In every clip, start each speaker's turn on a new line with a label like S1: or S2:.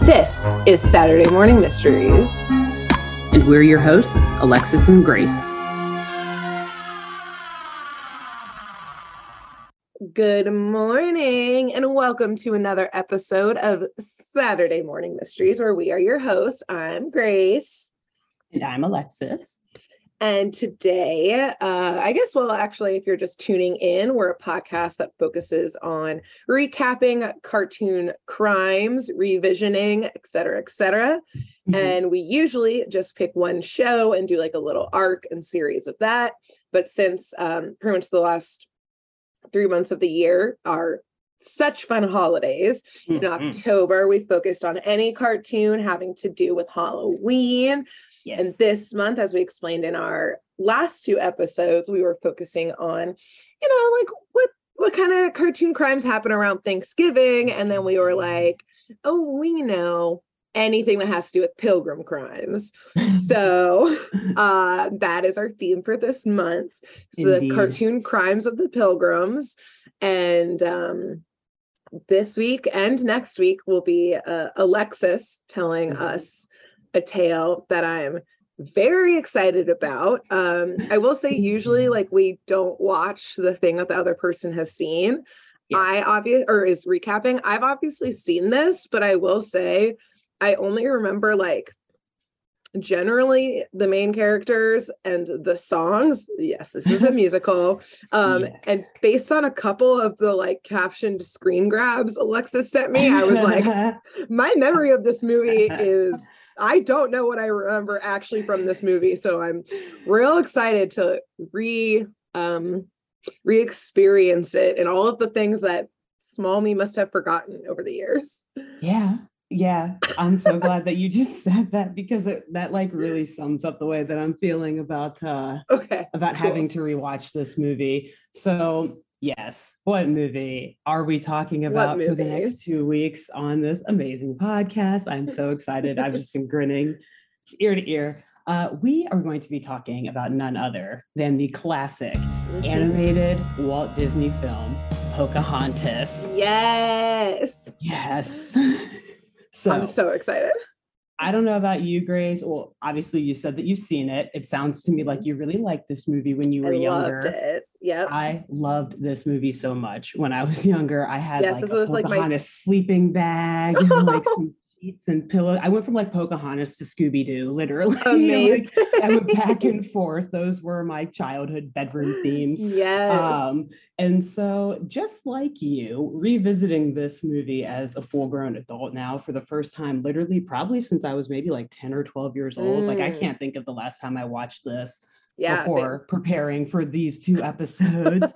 S1: This is Saturday Morning Mysteries.
S2: And we're your hosts, Alexis and Grace.
S1: Good morning, and welcome to another episode of Saturday Morning Mysteries, where we are your hosts. I'm Grace.
S2: And I'm Alexis.
S1: And today, actually, if you're just tuning in, we're a podcast that focuses on recapping cartoon crimes, revisioning, et cetera, et cetera. Mm-hmm. And we usually just pick one show and do like a little arc and series of that. But since pretty much the last 3 months of the year are such fun holidays, in October, we focused on any cartoon having to do with Halloween. Yes. And this month, as we explained in our last two episodes, we were focusing on, like what kind of cartoon crimes happen around Thanksgiving. And then we were like, oh, we know anything that has to do with Pilgrim crimes. So that is our theme for this month. So the cartoon crimes of the Pilgrims. And this week and next week will be Alexis telling us a tale that I'm very excited about. I will say usually like we don't watch the thing that the other person has seen. Yes. Is recapping. I've obviously seen this, but I will say I only remember like generally the main characters and the songs. Yes, this is a musical. Yes. And based on a couple of the like captioned screen grabs Alexis sent me, I was like, my memory of this movie is I don't know what I remember actually from this movie. So I'm real excited to re-experience it and all of the things that small me must have forgotten over the years.
S2: Yeah. I'm so glad that you just said that because that like really sums up the way that I'm feeling about having to rewatch this movie. So yes, what movie are we talking about for the next 2 weeks on this amazing podcast? I'm so excited. I've just been grinning ear to ear. We are going to be talking about none other than the classic animated Walt Disney film, Pocahontas.
S1: Yes.
S2: So
S1: I'm so excited.
S2: I don't know about you, Grace. Well, obviously you said that you've seen it. It sounds to me like you really liked this movie when you were younger.
S1: I loved it. Yep.
S2: I loved this movie so much. When I was younger, I had like a Pocahontas
S1: like
S2: sleeping bag and like some sheets and pillows. I went from like Pocahontas to Scooby-Doo, literally.
S1: Amazing.
S2: I went back and forth. Those were my childhood bedroom themes.
S1: Yes.
S2: And so just like you, revisiting this movie as a full-grown adult now for the first time, literally probably since I was maybe like 10 or 12 years old. Like I can't think of the last time I watched this before preparing for these two episodes.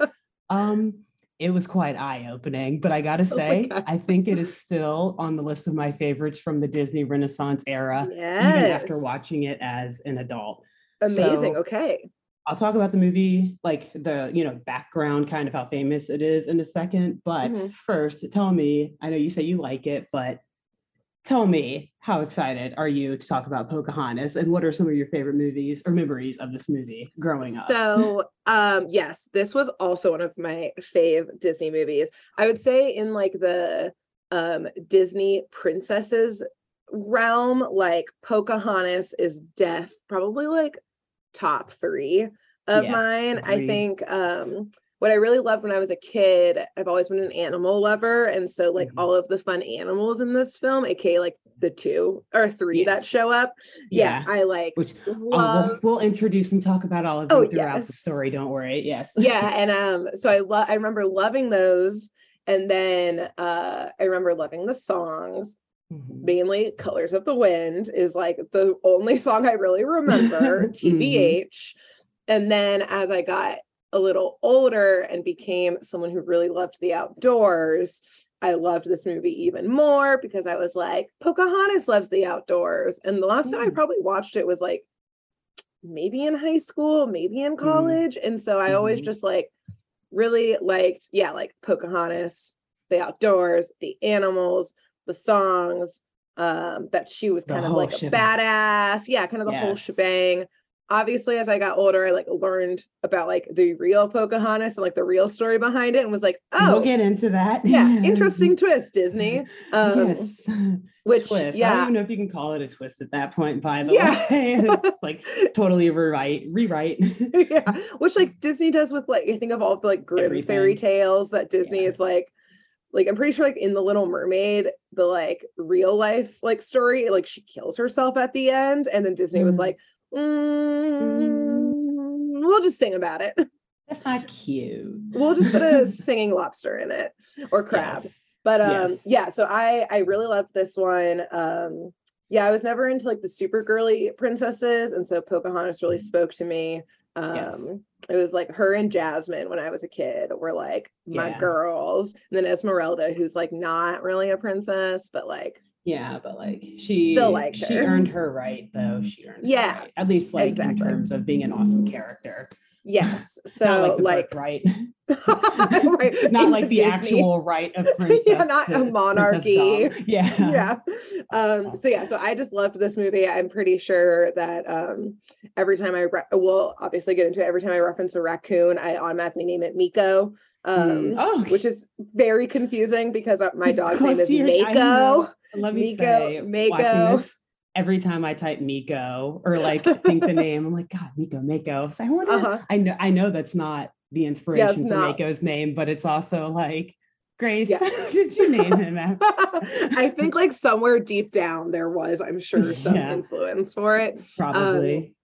S2: It was quite eye-opening, but I gotta say, I think it is still on the list of my favorites from the Disney Renaissance era, even after watching it as an adult.
S1: Amazing.
S2: So,
S1: okay.
S2: I'll talk about the movie, like the, background, kind of how famous it is in a second. But first, tell me, I know you say you like it, but tell me, how excited are you to talk about Pocahontas, and what are some of your favorite movies or memories of this movie growing up?
S1: So, yes, this was also one of my fave Disney movies. I would say in like the Disney princesses realm, like Pocahontas is probably like top 3 of mine. Agreed. I think what I really loved when I was a kid, I've always been an animal lover. And so like all of the fun animals in this film, aka like the 2 or 3 that show up. I like,
S2: which we'll introduce and talk about all of them throughout the story. Don't worry. Yes.
S1: And so I remember loving those. And then I remember loving the songs. Mainly Colors of the Wind is like the only song I really remember, TBH. And then as I got a little older and became someone who really loved the outdoors, I loved this movie even more because I was like, Pocahontas loves the outdoors. And the last time I probably watched it was like maybe in high school, maybe in college. And so I always just like really liked, like Pocahontas, the outdoors, the animals, the songs, that she was kind of like a badass. Kind of the whole shebang. obviously as I got older, I like learned about like the real Pocahontas and like the real story behind it, and was like, oh,
S2: we'll get into that.
S1: Yeah, interesting twist, Disney.
S2: Yes.
S1: Which
S2: twist.
S1: Yeah,
S2: I don't even know if you can call it a twist at that point, by the way. It's just like totally rewrite.
S1: Yeah, which like Disney does with like, I think of all the like Grimm fairy tales that Disney, it's like I'm pretty sure like in The Little Mermaid, the like real life like story, like she kills herself at the end, and then Disney was like, we'll just sing about it.
S2: That's not cute.
S1: We'll just put a singing lobster in it, or crab.
S2: Yes.
S1: But yeah, so I really loved this one. Yeah, I was never into like the super girly princesses, and so Pocahontas really spoke to me. It was like her and Jasmine when I was a kid were like my girls, and then Esmeralda, who's like not really a princess, but like
S2: she
S1: still liked her.
S2: She earned her right, though. She earned her right. At least like in terms of being an awesome character.
S1: Yes. So
S2: not like the birthright. Right. Not like the Disney actual right of princess.
S1: Yeah, not a monarchy.
S2: Yeah.
S1: So I just loved this movie. I'm pretty sure that every time we'll obviously get into it, every time I reference a raccoon, I automatically name it Miko. Which is very confusing because my dog's name is Mako.
S2: Let me say, Mako. Every time I type Miko or like think the name, I'm like, God, Mako. So I wonder, I know that's not the inspiration for Mako's name, but it's also like, Grace, did you name him after?
S1: I think like somewhere deep down there was, I'm sure, some influence for it.
S2: Probably.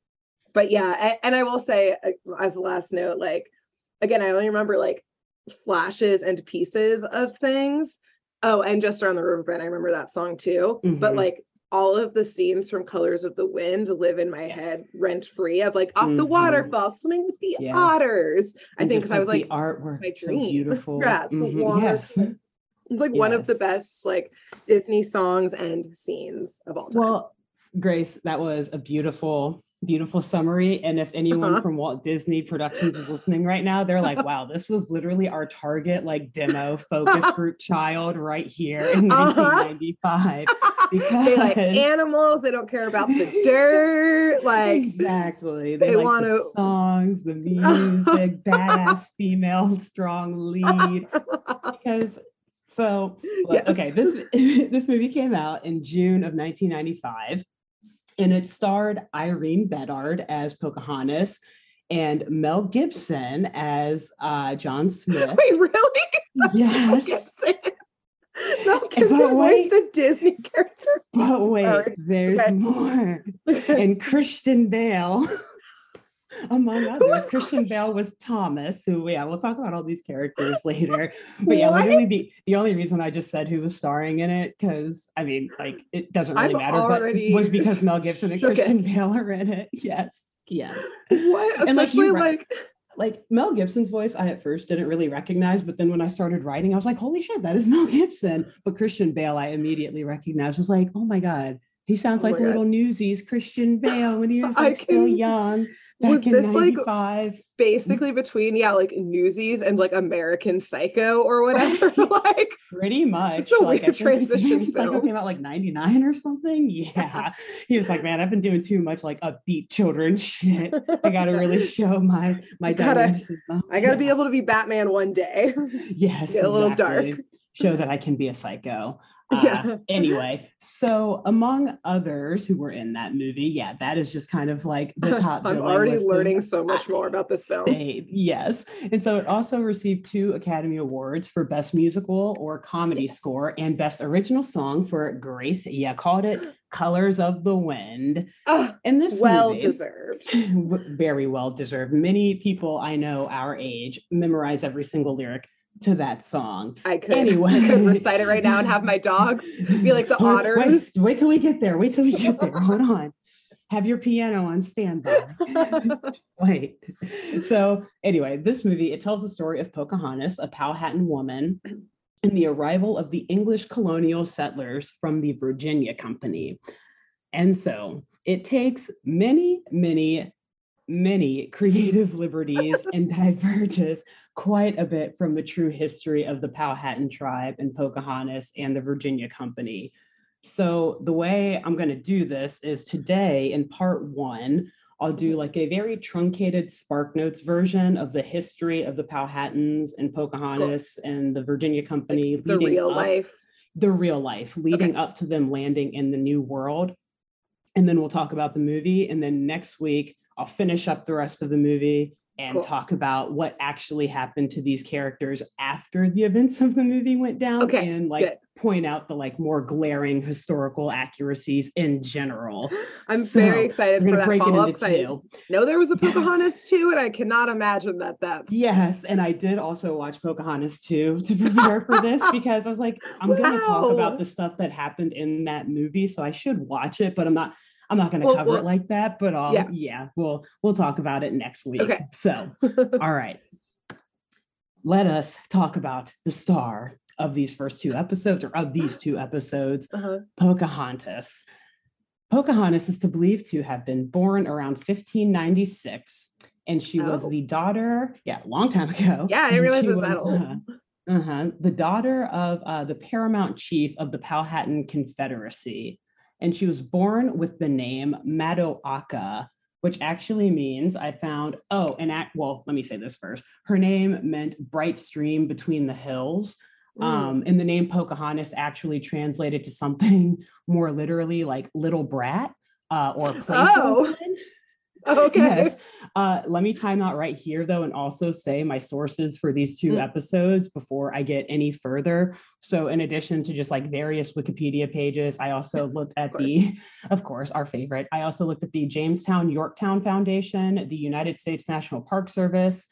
S1: But yeah, and I will say as a last note, like, again, I only remember like flashes and pieces of things. Oh, and Just Around the Riverbend, I remember that song too. Mm-hmm. But like all of the scenes from Colors of the Wind live in my head rent free, of like off the waterfall, swimming with the otters. I think because I was like,
S2: the artwork,
S1: my
S2: dream. So beautiful.
S1: Yeah, the water. It's like one of the best like Disney songs and scenes of all time.
S2: Well, Grace, that was a beautiful summary. And if anyone from Walt Disney Productions is listening right now, they're like, wow, this was literally our target like demo focus group child right here in 1995. Because
S1: they like animals, they don't care about the dirt. Like
S2: exactly. They like want the songs, the music, badass female strong lead. Because okay, this movie came out in June of 1995. And it starred Irene Bedard as Pocahontas and Mel Gibson as John Smith.
S1: Wait, really?
S2: Yes.
S1: Mel Gibson was a Disney character.
S2: But wait, there's more. And Christian Bale, among others. Christian Bale was Thomas, who, we'll talk about all these characters later. But literally the only reason I just said who was starring in it, because I mean, like, it doesn't really matter, but was because Mel Gibson and Christian Bale are in it. Yes.
S1: What?
S2: And like Mel Gibson's voice, I at first didn't really recognize, but then when I started writing, I was like, holy shit, that is Mel Gibson. But Christian Bale, I immediately recognized. I was like, oh my God, he sounds like little Newsies Christian Bale when he was like still young. Was this 95. Like
S1: basically between like Newsies and like American Psycho or whatever? Like
S2: pretty much.
S1: It's a like weird transition.
S2: Psycho came out like 99 or something. Yeah, he was like, man, I've been doing too much like upbeat children shit. I got to really show my
S1: I gotta be able to be Batman one day.
S2: Yes,
S1: get a little dark.
S2: Show that I can be a psycho. Anyway, so among others who were in that movie, that is just kind of like the top.
S1: I'm already learning so much more about this film.
S2: Yes. And so it also received 2 Academy Awards for Best Musical or Comedy Score and Best Original Song for Grace. Called it Colors of the Wind. And this movie,
S1: deserved.
S2: Very well deserved. Many people I know our age memorize every single lyric to that song.
S1: I could recite it right now and have my dogs be like the otters.
S2: Wait till we get there. Hold on. Have your piano on standby. Wait. So anyway, this movie, it tells the story of Pocahontas, a Powhatan woman, and the arrival of the English colonial settlers from the Virginia Company. And so it takes many creative liberties and diverges quite a bit from the true history of the Powhatan tribe and Pocahontas and the Virginia Company. So the way I'm going to do this is today in part 1, I'll do like a very truncated SparkNotes version of the history of the Powhatans and Pocahontas and the Virginia Company,
S1: like the real life
S2: leading up to them landing in the New World. And then we'll talk about the movie. And then next week, I'll finish up the rest of the movie and talk about what actually happened to these characters after the events of the movie went down, and like point out the like more glaring historical accuracies in general.
S1: I'm very excited for that follow-up. I know there was a Pocahontas 2, and I cannot imagine that's...
S2: Yes, and I did also watch Pocahontas 2 to prepare for this, because I was like, I'm going to talk about the stuff that happened in that movie, so I should watch it, but I'm not going to cover it like that, but we'll talk about it next week. Okay. So, all right. Let us talk about the star of these first two episodes, or of these two episodes, Pocahontas. Pocahontas is believed to have been born around 1596, and she was the daughter, a long time ago.
S1: Yeah, I didn't realize it was that old.
S2: The daughter of the paramount chief of the Powhatan Confederacy. And she was born with the name Matoaka, which actually means, I found, let me say this first. Her name meant bright stream between the hills. And the name Pocahontas actually translated to something more literally like little brat or playful.
S1: Okay.
S2: Yes. Let me time out right here, though, and also say my sources for these two episodes before I get any further. So in addition to just like various Wikipedia pages, I also looked at of course, our favorite. I also looked at the Jamestown Yorktown Foundation, the United States National Park Service,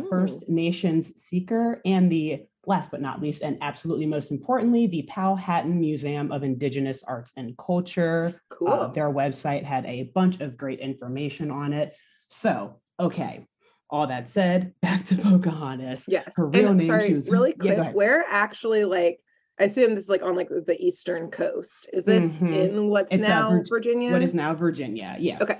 S2: First Nations Seeker, and the last but not least, and absolutely most importantly, the Powhatan Museum of Indigenous Arts and Culture.
S1: Cool.
S2: Their website had a bunch of great information on it. So, okay. All that said, back to Pocahontas.
S1: Yes.
S2: Her real name.
S1: Sorry, really quick. Where actually, like, I assume this is like on like the eastern coast. Is this in what's now Virginia?
S2: What is now Virginia? Yes.
S1: Okay.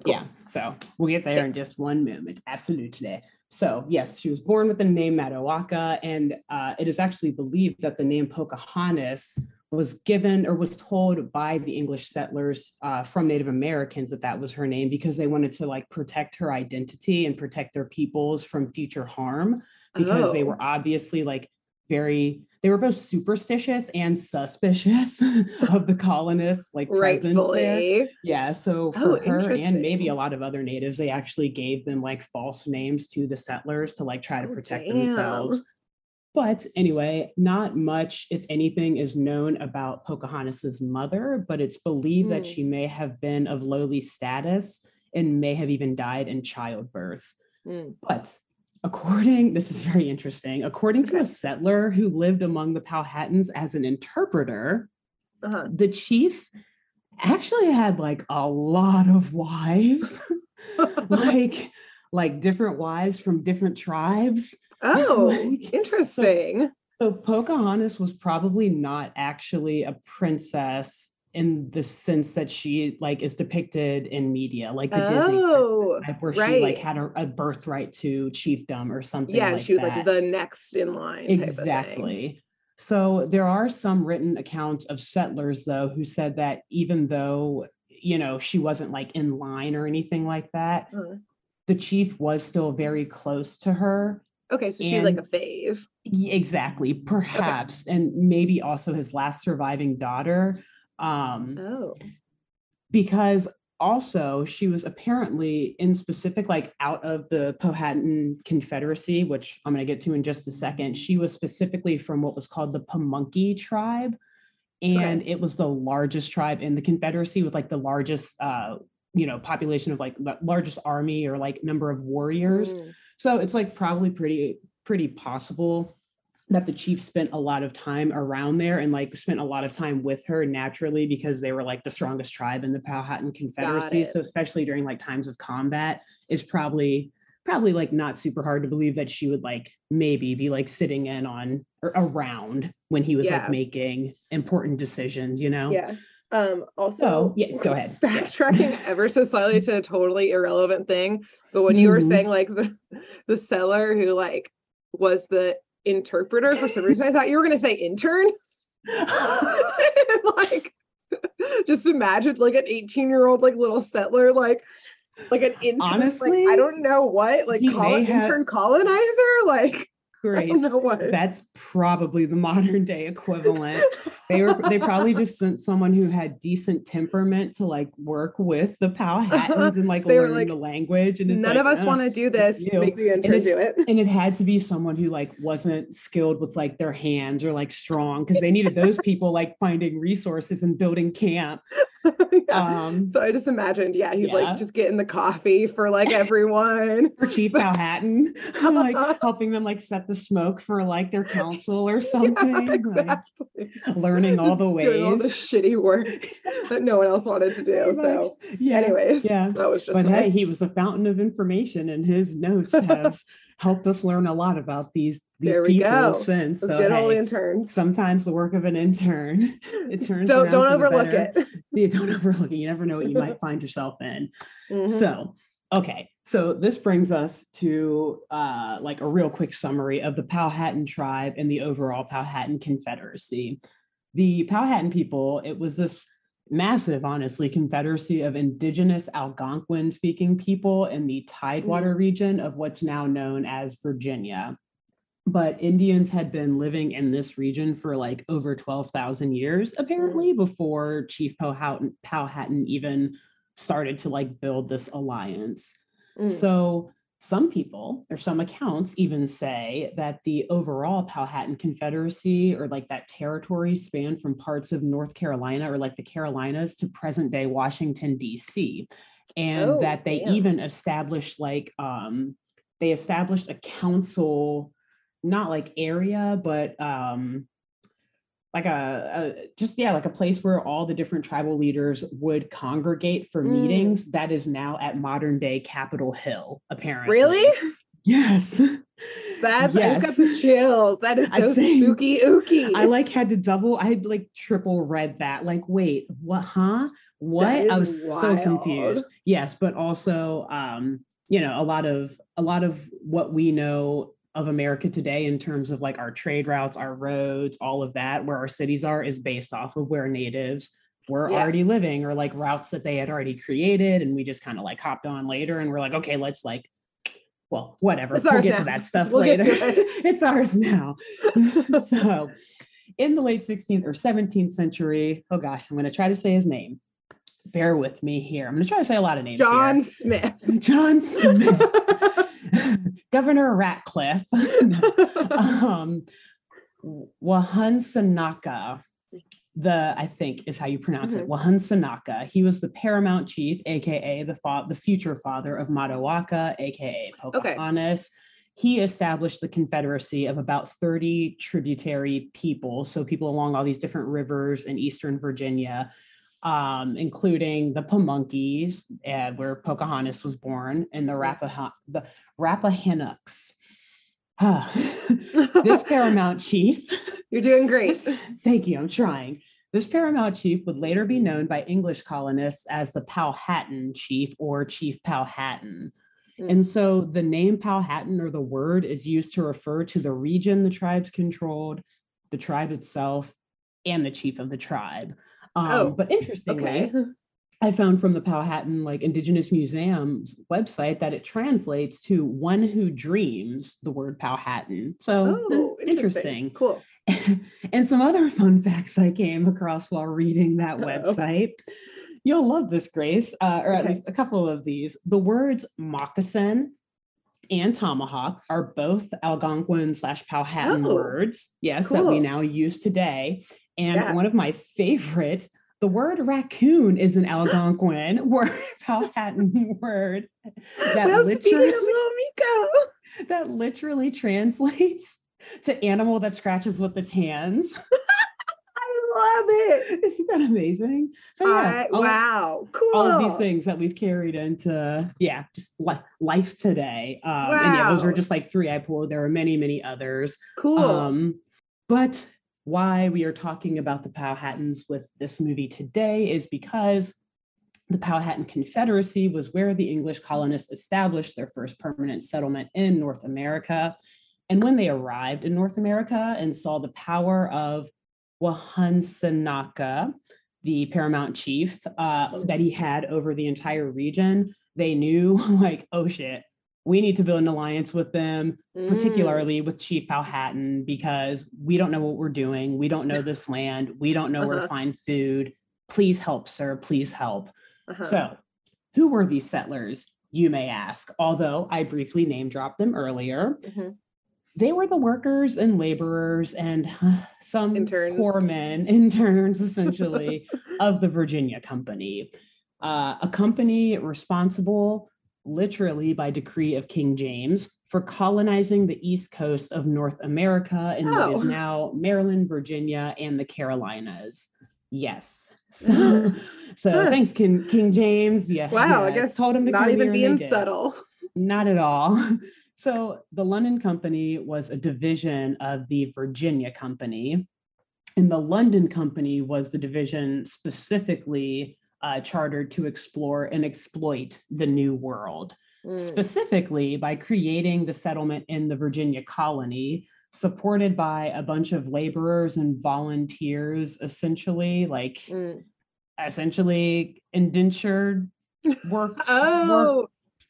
S2: Cool. Yeah. So we'll get there in just one moment. Absolutely. So yes, she was born with the name Matoaka, and it is actually believed that the name Pocahontas was given or was told by the English settlers from Native Americans that was her name, because they wanted to like protect her identity and protect their peoples from future harm, because they were obviously like they were both superstitious and suspicious of the colonists, like presence there. Yeah, so for her and maybe a lot of other natives, they actually gave them like false names to the settlers to like try to protect themselves. But anyway, not much, if anything, is known about Pocahontas's mother, but it's believed that she may have been of lowly status and may have even died in childbirth. But this is very interesting, according to a settler who lived among the Powhatans as an interpreter, the chief actually had like a lot of wives, like different wives from different tribes.
S1: Interesting.
S2: So Pocahontas was probably not actually a princess in the sense that she like is depicted in media, like the Disney type, where she like had a birthright to chiefdom or something. Yeah, like
S1: she was like the next in line.
S2: Exactly. So there are some written accounts of settlers, though, who said that even though, she wasn't like in line or anything like that, the chief was still very close to her.
S1: Okay, so she was like a fave.
S2: Exactly, perhaps. And maybe also his last surviving daughter. Because also she was apparently in specific, like out of the Powhatan Confederacy, which I'm going to get to in just a second. She was specifically from what was called the Pamunkey tribe. And it was the largest tribe in the Confederacy with like the largest, population of like the largest army or like number of warriors. So it's like probably pretty possible that the chief spent a lot of time around there and like spent a lot of time with her naturally, because they were like the strongest tribe in the Powhatan Confederacy. So especially during like times of combat, is probably like not super hard to believe that she would like maybe be like sitting in on or around when he was like making important decisions, Also, go ahead.
S1: Backtracking ever so slightly to a totally irrelevant thing, but when you were saying like the seller who like was the interpreter, for some reason I thought you were going to say intern. Like, just imagine like an 18-year-old like little settler like, Like an intern,
S2: honestly,
S1: like, I don't know what, like intern colonizer, like
S2: Grace, that's probably the modern day equivalent. They probably just sent someone who had decent temperament to like work with the Powhatans and like learn the language. And it's
S1: none of us want to do this. Make the intern do it.
S2: And it had to be someone who like wasn't skilled with like their hands or like strong, because they needed those people like finding resources and building camp.
S1: So I just imagined, he's like just getting the coffee for like everyone.
S2: For Chief Powhatan, like helping them like set the smoke for like their council or something.
S1: Exactly.
S2: Like, learning all the ways.
S1: Doing all the shitty work that no one else wanted to do. So anyways, that was just
S2: hey, he was a fountain of information, and his notes have helped us learn a lot about these people since.
S1: Those good old interns.
S2: Sometimes the work of an intern, it turns
S1: don't overlook it.
S2: Yeah, don't overlook it. You never know what you might find yourself in. So so this brings us to like a real quick summary of the Powhatan tribe and the overall Powhatan Confederacy. The Powhatan people, it was this massive, honestly, confederacy of indigenous Algonquin speaking people in the Tidewater region of what's now known as Virginia. But Indians had been living in this region for like over 12,000 years, apparently, before Chief Powhatan even started to like build this alliance. So some people, or some accounts even say that the overall Powhatan Confederacy, or like that territory, spanned from parts of North Carolina or like the Carolinas to present day Washington, D.C. And that they even established like, they established a council, not like area, but like like a place where all the different tribal leaders would congregate for meetings. That is now at modern day Capitol Hill, apparently.
S1: Really?
S2: Yes.
S1: I just got the chills. That is so spooky ooky.
S2: I like had to double, I had like triple read that. Like, wait, what, huh? What? I was so confused. Yes, but also a lot of what we know of America today in terms of like our trade routes, our roads, all of that, where our cities are, is based off of where natives were already living, or like routes that they had already created. And we just kind of like hopped on later and we're like, okay, let's like, well, whatever. We'll get to that stuff later. It's ours now. So in the late 16th or 17th century, oh gosh, I'm going to try to say his name. Bear with me here. I'm going to try to say a lot of names.
S1: John Smith.
S2: Governor Ratcliffe, Wahansanaka, I think is how you pronounce it, Wahansanaka. He was the paramount chief, aka the future father of Matawaka, aka Pocahontas. He established the confederacy of about 30 tributary people, so people along all these different rivers in eastern Virginia, including the Pamunkeys, where Pocahontas was born, and the Rappahannocks. This paramount chief.
S1: You're doing great.
S2: Thank you. I'm trying. This paramount chief would later be known by English colonists as the Powhatan chief or Chief Powhatan. And so the name Powhatan, or the word, is used to refer to the region the tribes controlled, the tribe itself, and the chief of the tribe. But interestingly, I found from the Powhatan like Indigenous Museum's website that it translates to one who dreams, the word Powhatan. So interesting.
S1: Cool.
S2: And some other fun facts I came across while reading that website. You'll love this, Grace, or at least a couple of these. The words moccasin and tomahawk are both Algonquin/Powhatan words, that we now use today. And one of my favorites, the word raccoon, is an Algonquin Powhatan word that literally translates to animal that scratches with its hands.
S1: I love it.
S2: Isn't that amazing? So
S1: wow, cool.
S2: All of these things that we've carried into just life today. And those are just like three I pulled. There are many, many others.
S1: Cool.
S2: But why we are talking about the Powhatans with this movie today is because the Powhatan Confederacy was where the English colonists established their first permanent settlement in North America. And when they arrived in North America and saw the power of Wahansanaka, the paramount chief, that he had over the entire region, they knew like, oh shit, we need to build an alliance with them, particularly with Chief Powhatan, because we don't know what we're doing. We don't know this land. We don't know where to find food. Please help, sir. Please help. So who were these settlers, you may ask? Although I briefly name dropped them earlier. They were the workers and laborers and some interns. Poor men, interns essentially, of the Virginia Company. A company responsible literally by decree of King James for colonizing the east coast of North America in what is now Maryland, Virginia, and the Carolinas. Yes. So thanks, King James. Yeah.
S1: Wow,
S2: yeah,
S1: I guess
S2: told him to
S1: not
S2: come
S1: even
S2: here
S1: being subtle.
S2: Not at all. So the London Company was a division of the Virginia Company, and the London Company was the division specifically chartered to explore and exploit the New World, specifically by creating the settlement in the Virginia colony, supported by a bunch of laborers and volunteers, essentially indentured work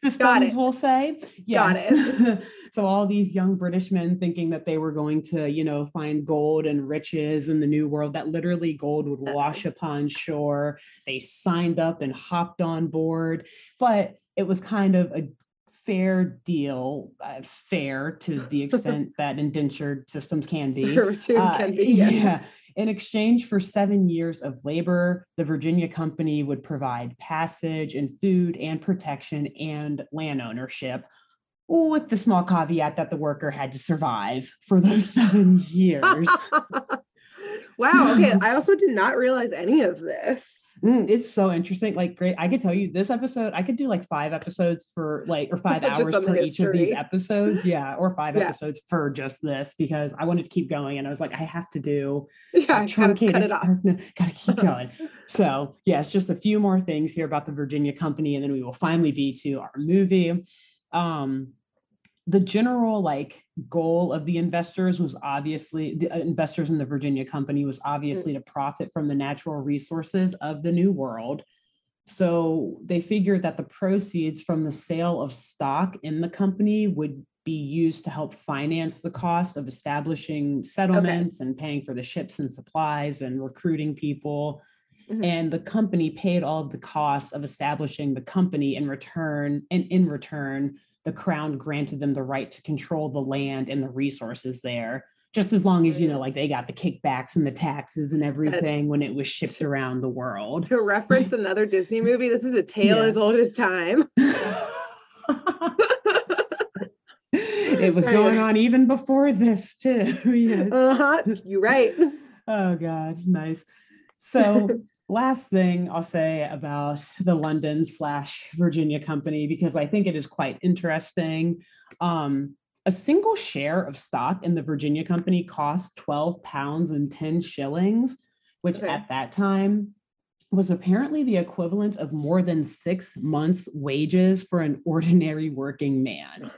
S2: systems, we'll say. Yes. So all these young British men thinking that they were going to, find gold and riches in the New World, that literally gold would wash upon shore. They signed up and hopped on board, but it was kind of a fair deal, fair to the extent that indentured systems can be. Yeah. In exchange for 7 years of labor, the Virginia Company would provide passage and food and protection and land ownership, with the small caveat that the worker had to survive for those 7 years.
S1: Wow. Okay. I also did not realize any of this.
S2: It's so interesting. Like, great. I could tell you this episode, I could do like 5 episodes or 5 hours for each of these episodes. Yeah. Or 5 episodes for just this, because I wanted to keep going. And I was like, I have to do truncated. Gotta keep going. So it's just a few more things here about the Virginia Company. And then we will finally be to our movie. The general goal of the investors was obviously, the investors in the Virginia Company was obviously to profit from the natural resources of the New World. So they figured that the proceeds from the sale of stock in the company would be used to help finance the cost of establishing settlements and paying for the ships and supplies and recruiting people. And the company paid all of the costs of establishing the company in return, the crown granted them the right to control the land and the resources there, just as long as, they got the kickbacks and the taxes and everything when it was shipped around the world.
S1: To reference another Disney movie, this is a tale as old as time.
S2: It was going on even before this, too. Yes.
S1: You're right.
S2: Oh, God. Nice. So last thing I'll say about the London/Virginia Company, because I think it is quite interesting. A single share of stock in the Virginia Company cost 12 pounds and 10 shillings, which at that time was apparently the equivalent of more than 6 months' wages for an ordinary working man.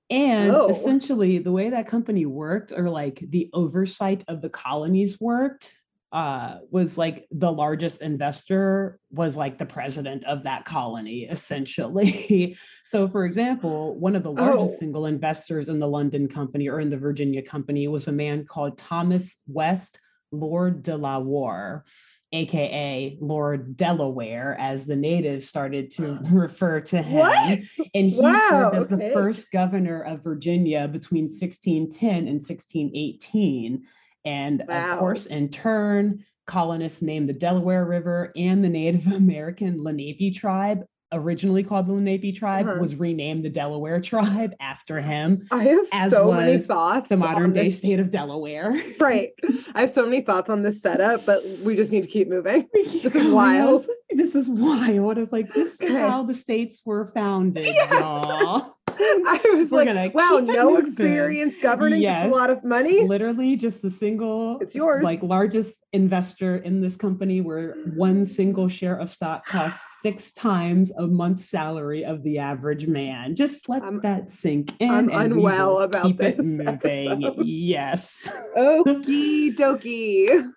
S2: And essentially the way that company worked, or the oversight of the colonies worked, was the largest investor was the president of that colony, essentially. So, for example, one of the largest single investors in the London Company or in the Virginia Company was a man called Thomas West, Lord de la Warr, aka Lord Delaware, as the natives started to refer to him. What? And he served as the first governor of Virginia between 1610 and 1618. And of course, in turn, colonists named the Delaware River and the Native American Lenape tribe, originally called the Lenape tribe, was renamed the Delaware tribe after him.
S1: I have so many thoughts.
S2: The modern day state of Delaware.
S1: Right. I have so many thoughts on this setup, but we just need to keep moving. This is wild.
S2: This is wild. It's this is how the states were founded, y'all.
S1: I was wow, no experience governing, just a lot of money.
S2: Literally just a single,
S1: it's yours.
S2: Largest investor in this company, where one single share of stock costs 6 times a month's salary of the average man. Just let that sink in.
S1: I'm unwell about this.
S2: Keep it moving. Episode. Yes.
S1: Okie dokie.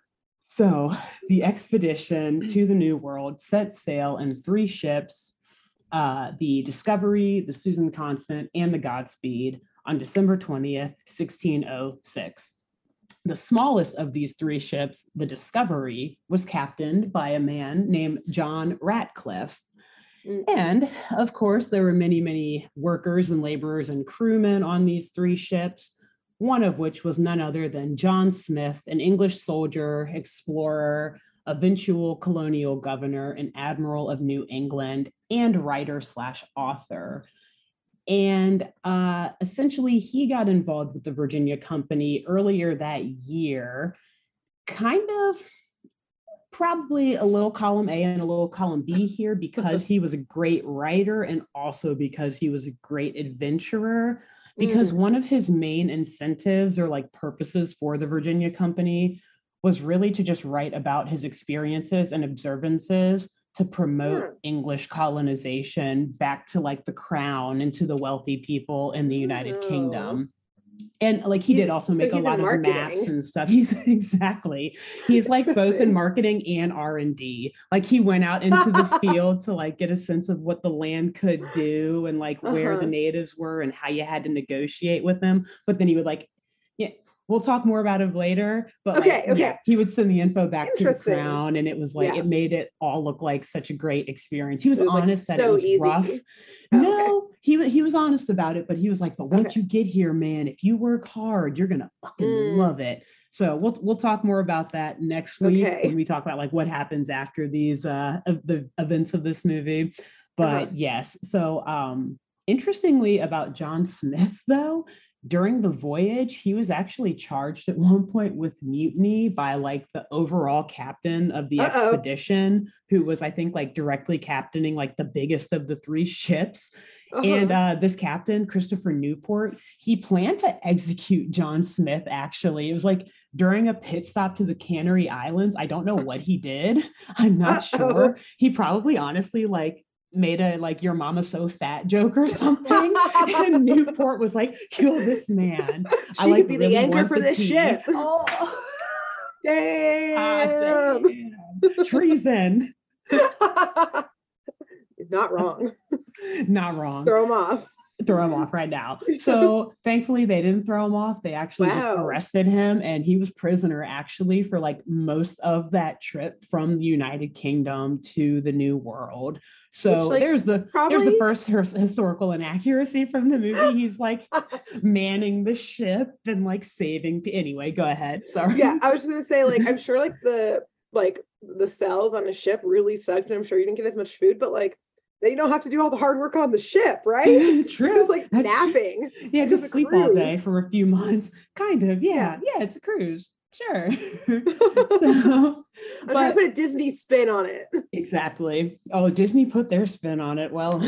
S2: So the expedition to the New World set sail in 3 ships. the Discovery, the Susan Constant, and the Godspeed on December 20th, 1606. The smallest of these three ships, the Discovery, was captained by a man named John Ratcliffe. And of course, there were many, many workers and laborers and crewmen on these three ships, one of which was none other than John Smith, an English soldier, explorer, eventual colonial governor, and admiral of New England, and writer/author. And essentially, he got involved with the Virginia Company earlier that year, kind of probably a little column A and a little column B here, because he was a great writer and also because he was a great adventurer. Because one of his main incentives or like purposes for the Virginia Company was really to just write about his experiences and observances to promote English colonization back to like the crown and to the wealthy people in the United Kingdom. And like he did also make a lot of maps and stuff. He's like both in marketing and R&D. Like he went out into the field to like get a sense of what the land could do and like where the natives were and how you had to negotiate with them. But then he would like, we'll talk more about it later, but he would send the info back to the crown, and it was like, it made it all look like such a great experience. He was honest that it was rough. No, he was honest about it, but he was like, but once you get here, man, if you work hard, you're going to fucking love it. So we'll talk more about that next week when we talk about like what happens after these, the events of this movie. But yes. So, interestingly about John Smith though, during the voyage, he was actually charged at one point with mutiny by like the overall captain of the expedition, who was, I think, like directly captaining like the biggest of the three ships. And this captain, Christopher Newport, he planned to execute John Smith, actually. It was like during a pit stop to the Canary Islands. I don't know what he did. I'm not sure. He probably honestly like made a like your mama so fat joke or something, and Newport was like, kill this man.
S1: She I like could be really the anchor for this ship.
S2: Damn. Treason.
S1: Not wrong.
S2: Not wrong.
S1: Throw him off.
S2: Throw him off right now. So thankfully they didn't throw him off. They actually just arrested him, and he was prisoner actually for like most of that trip from the United Kingdom to the New World. So like, there's the first historical inaccuracy from the movie. He's like manning the ship and like saving. Anyway, go ahead. Sorry.
S1: Yeah, I was just gonna say, like, I'm sure like the cells on the ship really sucked, and I'm sure you didn't get as much food, but like they don't have to do all the hard work on the ship, right?
S2: True.
S1: Just like napping.
S2: Yeah, just sleep all day for a few months. Kind of. Yeah, it's a cruise. Sure. So
S1: I'm trying to put a Disney spin on it.
S2: Exactly. Oh, Disney put their spin on it. Well,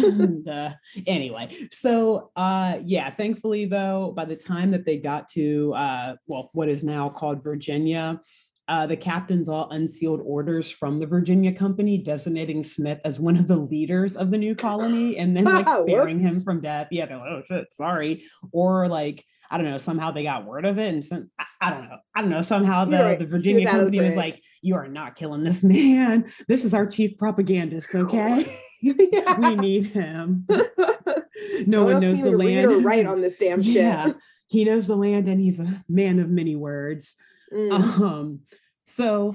S2: anyway. So thankfully though, by the time that they got to what is now called Virginia, the captains all unsealed orders from the Virginia Company, designating Smith as one of the leaders of the new colony, and then like sparing him from death. Yeah, they're like, oh shit, sorry. Or like, I don't know, somehow they got word of it, and I don't know, somehow the Virginia Company was like, you are not killing this man. This is our chief propagandist, okay? We need him. No one knows the land.
S1: Read or write on this damn shit.
S2: Yeah, he knows the land, and he's a man of many words. So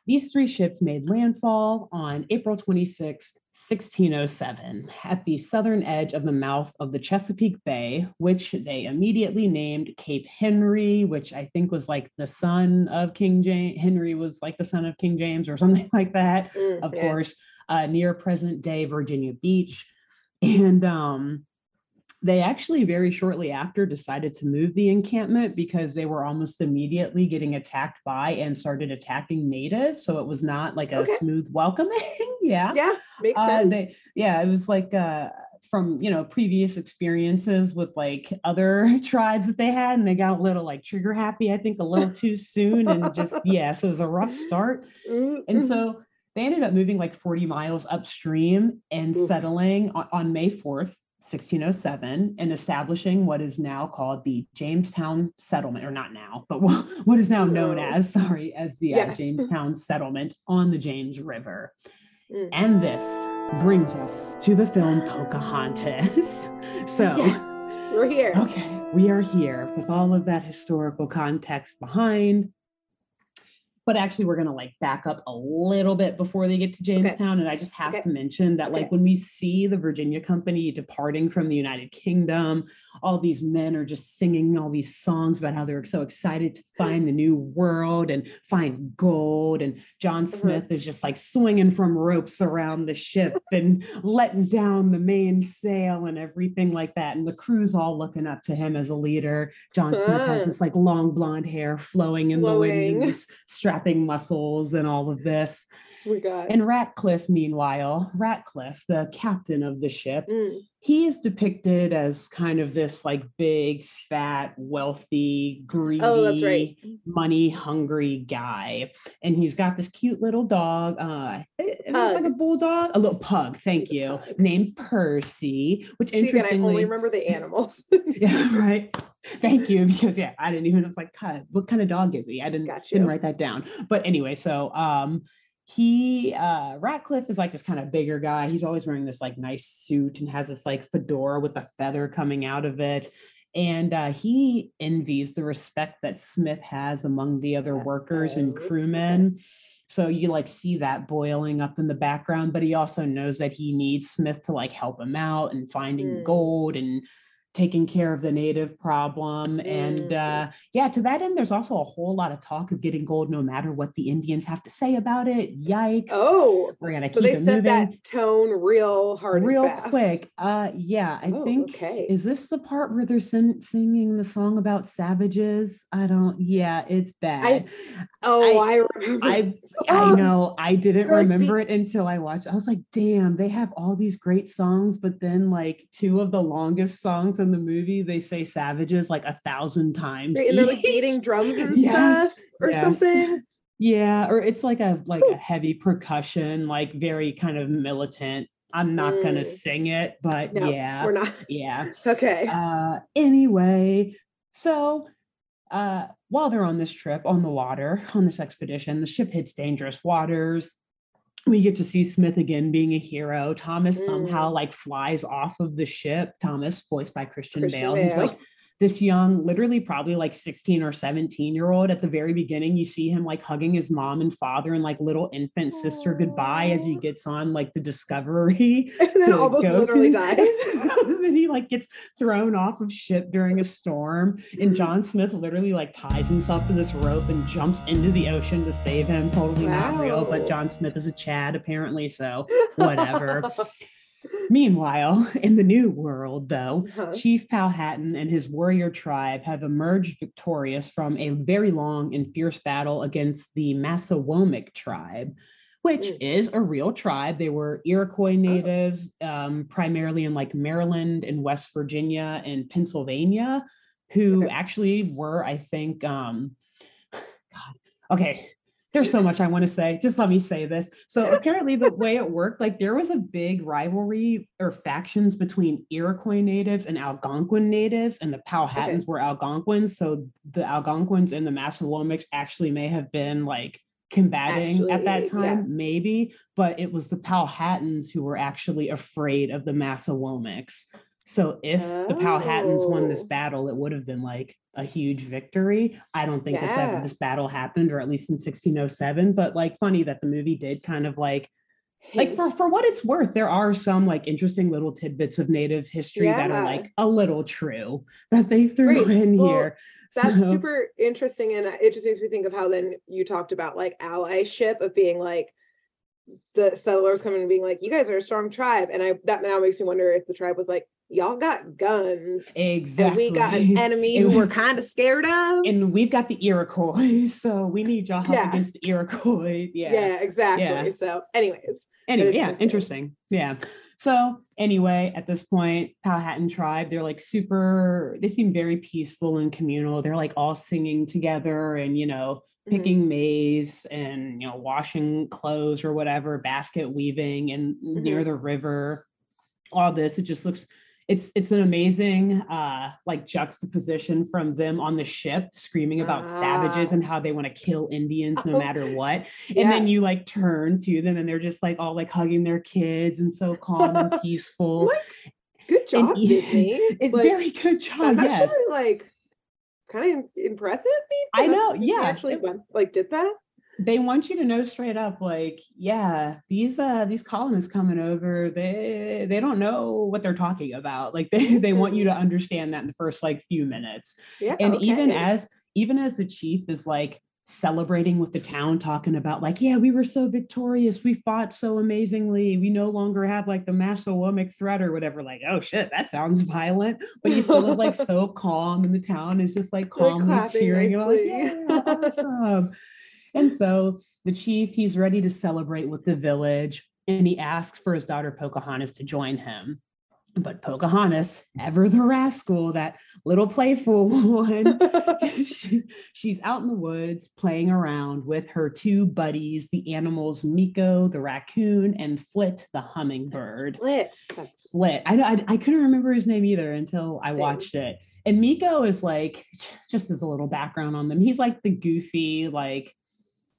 S2: these three ships made landfall on April 26, 1607, at the southern edge of the mouth of the Chesapeake Bay, which they immediately named Cape Henry, which I think was like the son of King James. Henry was like the son of King James or something like that, of course, near present day Virginia Beach. And they actually very shortly after decided to move the encampment because they were almost immediately getting attacked by and started attacking natives. So it was not like a smooth welcoming. Yeah,
S1: makes sense.
S2: It was like from previous experiences with like other tribes that they had, and they got a little like trigger happy, I think a little too soon, and just so it was a rough start. And so they ended up moving like 40 miles upstream and settling on May 4th. 1607, and establishing what is now called the Jamestown Settlement, or not now, but what is now known as the Jamestown Settlement on the James River. And this brings us to the film Pocahontas. So,
S1: yes, we're here.
S2: Okay, we are here with all of that historical context behind. But actually, we're going to like back up a little bit before they get to Jamestown. And I just have to mention that like when we see the Virginia Company departing from the United Kingdom, all these men are just singing all these songs about how they're so excited to find the new world and find gold. And John Smith is just like swinging from ropes around the ship and letting down the mainsail and everything like that. And the crew's all looking up to him as a leader. John Smith has this like long blonde hair flowing in the wind and these strapping muscles and all of this.
S1: Oh my God.
S2: And Ratcliffe, meanwhile, Ratcliffe, the captain of the ship, he is depicted as kind of this like big, fat, wealthy, greedy, money-hungry guy. And he's got this cute little dog. It's like a bulldog, a little pug, thank you, named Percy, which interestingly,
S1: I only remember the animals.
S2: Yeah, right. Thank you, because I didn't even, I was like, God, what kind of dog is he? I didn't write that down. But anyway, so Ratcliffe is like this kind of bigger guy. He's always wearing this like nice suit and has this like fedora with a feather coming out of it. And he envies the respect that Smith has among the other workers and crewmen. So you like see that boiling up in the background, but he also knows that he needs Smith to like help him out and finding gold and taking care of the native problem. And to that end, there's also a whole lot of talk of getting gold no matter what the Indians have to say about it. Yikes.
S1: Oh,
S2: we're gonna
S1: so keep they set moving. That tone real hard, real
S2: quick. I think is this the part where they're singing the song about savages? It's bad.
S1: I remember.
S2: I know. I didn't remember it until I watched. I was like, damn, they have all these great songs, but then like two of the longest songs in the movie, they say savages like 1,000 times.
S1: Right, and they're like beating drums and stuff or something.
S2: Yeah, or it's like a heavy percussion, like very kind of militant. I'm not gonna sing it, but we're not. Yeah.
S1: Okay.
S2: Anyway, so while they're on this trip on the water, on this expedition, the ship hits dangerous waters. We get to see Smith again being a hero. Thomas somehow like flies off of the ship. Thomas, voiced by Christian Bale. He's like this young, literally probably like 16 or 17-year-old. At the very beginning, you see him like hugging his mom and father and like little infant sister goodbye as he gets on like the Discovery.
S1: And then almost literally dies.
S2: Then he like gets thrown off of ship during a storm. And John Smith literally like ties himself to this rope and jumps into the ocean to save him. Totally not real, but John Smith is a Chad apparently, so whatever. Meanwhile, in the New World, though, Chief Powhatan and his warrior tribe have emerged victorious from a very long and fierce battle against the Massawomic tribe, which is a real tribe. They were Iroquois natives, primarily in like Maryland and West Virginia and Pennsylvania, who actually were, I think, there's so much I want to say. Just let me say this. So apparently the way it worked, like there was a big rivalry or factions between Iroquois natives and Algonquin natives, and the Powhatans were Algonquins. So the Algonquins and the Massawomics actually may have been like combating at that time, maybe, but it was the Powhatans who were actually afraid of the Massawomics. So if the Powhatans won this battle, it would have been like a huge victory. I don't think this battle happened, or at least in 1607, but like funny that the movie did kind of like for what it's worth, there are some like interesting little tidbits of Native history that are like a little true that they threw in here.
S1: That's super interesting. And it just makes me think of how then you talked about like allyship of being like the settlers coming and being like, you guys are a strong tribe. And that now makes me wonder if the tribe was like, y'all got guns.
S2: Exactly.
S1: And we got an enemy who we're kind of scared of.
S2: And we've got the Iroquois, so we need y'all help against the Iroquois.
S1: Yeah, exactly. Yeah. So anyway,
S2: interesting. Yeah. So anyway, at this point, Powhatan tribe, they're like they seem very peaceful and communal. They're like all singing together and, picking maize and, washing clothes or whatever, basket weaving and near the river. All this, it it's an amazing like juxtaposition from them on the ship screaming about savages and how they want to kill Indians no matter what. And then you like turn to them and they're just like all like hugging their kids and so calm and peaceful.
S1: Good job, Disney.
S2: Like, very good job.
S1: That's
S2: yes.
S1: actually like kind of impressive.
S2: I know. Yeah.
S1: Actually did that.
S2: They want you to know straight up, like, yeah, these colonists coming over, they don't know what they're talking about. Like they want you to understand that in the first like few minutes.
S1: Yeah.
S2: And even as the chief is like celebrating with the town, talking about like, yeah, we were so victorious, we fought so amazingly, we no longer have like the Massawomic threat or whatever, like, oh shit, that sounds violent, but he still is like so calm, and the town is just like calmly cheering and like, yeah, awesome. And so the chief, he's ready to celebrate with the village, and he asks for his daughter Pocahontas to join him. But Pocahontas, ever the rascal, that little playful one, she's out in the woods playing around with her two buddies, the animals Miko, the raccoon, and Flit, the hummingbird. Flit. I couldn't remember his name either until I watched it. And Miko is like, just as a little background on them, he's like the goofy, like,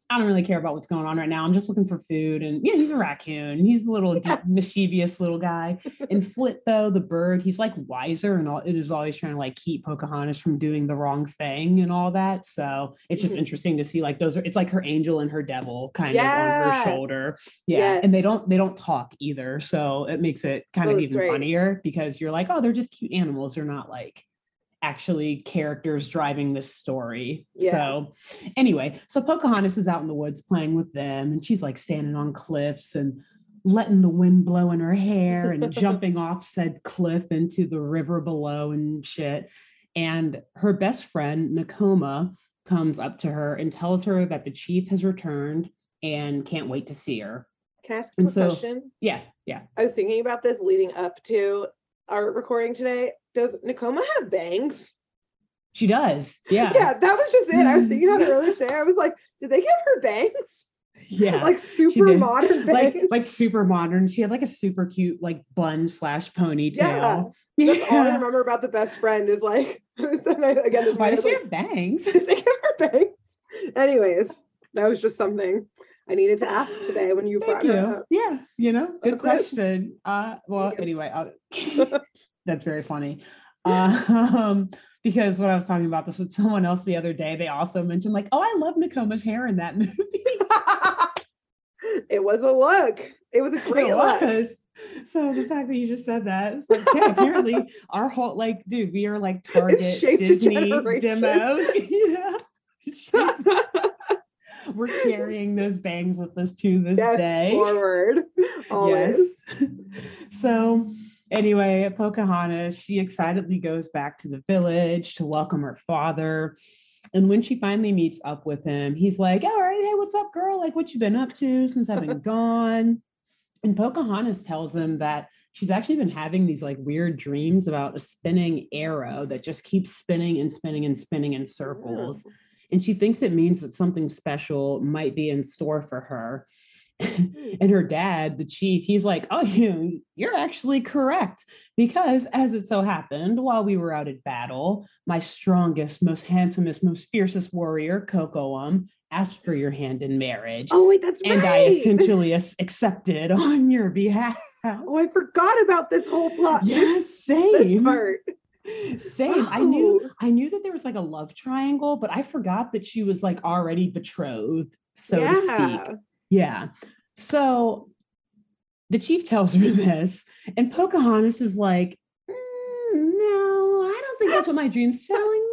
S2: I don't really care about what's going on right now. I'm just looking for food. And yeah, he's a raccoon. He's a little mischievous little guy. And Flit, though, the bird, he's like wiser and it is always trying to like keep Pocahontas from doing the wrong thing and all that. So it's just interesting to see like it's like her angel and her devil kind of on her shoulder. Yeah. Yes. And they don't talk either. So it makes it kind of even funnier because you're like, oh, they're just cute animals. They're not like actually characters driving this story. So anyway, so Pocahontas is out in the woods playing with them, and she's like standing on cliffs and letting the wind blow in her hair and jumping off said cliff into the river below and shit. And her best friend Nakoma comes up to her and tells her that the chief has returned and can't wait to see her.
S1: Can I ask a question?
S2: Yeah.
S1: I was thinking about this leading up to our recording today. Does Nakoma have bangs?
S2: She does. Yeah.
S1: Yeah, that was just it. I was thinking about it earlier today. I was like, did they give her bangs?
S2: Yeah.
S1: Like super modern bangs.
S2: Like super modern. She had like a super cute like bun / ponytail.
S1: Yeah. That's all I remember about the best friend is like, again,
S2: why does she have bangs?
S1: Did they give her bangs? Anyways, that was just something I needed to ask today when you brought it up.
S2: Yeah, good question. Anyway, that's very funny. Because when I was talking about this with someone else the other day, they also mentioned like, oh, I love Nakoma's hair in that movie.
S1: It was a look. It was a great look.
S2: So the fact that you just said that, it's like, yeah, apparently our whole like, dude, we are like Target Disney demos. Yeah. We're carrying those bangs with us to this day.
S1: Forward. Always.
S2: Yes. So anyway, Pocahontas, she excitedly goes back to the village to welcome her father. And when she finally meets up with him, he's like, all right, hey, what's up, girl? Like, what you been up to since I've been gone? And Pocahontas tells him that she's actually been having these like weird dreams about a spinning arrow that just keeps spinning and spinning and spinning in circles. And she thinks it means that something special might be in store for her. And her dad, the chief, he's like, oh, you're actually correct. Because as it so happened, while we were out at battle, my strongest, most handsomest, most fiercest warrior, Kocoum, asked for your hand in marriage.
S1: Oh, wait, that's right.
S2: And I essentially accepted on your behalf.
S1: Oh, I forgot about this whole plot.
S2: Yes, same.
S1: This part.
S2: Same. Wow. I knew that there was like a love triangle, but I forgot that she was like already betrothed, so to speak. Yeah. So the chief tells her this, and Pocahontas is like, no, I don't think that's what my dream's telling me.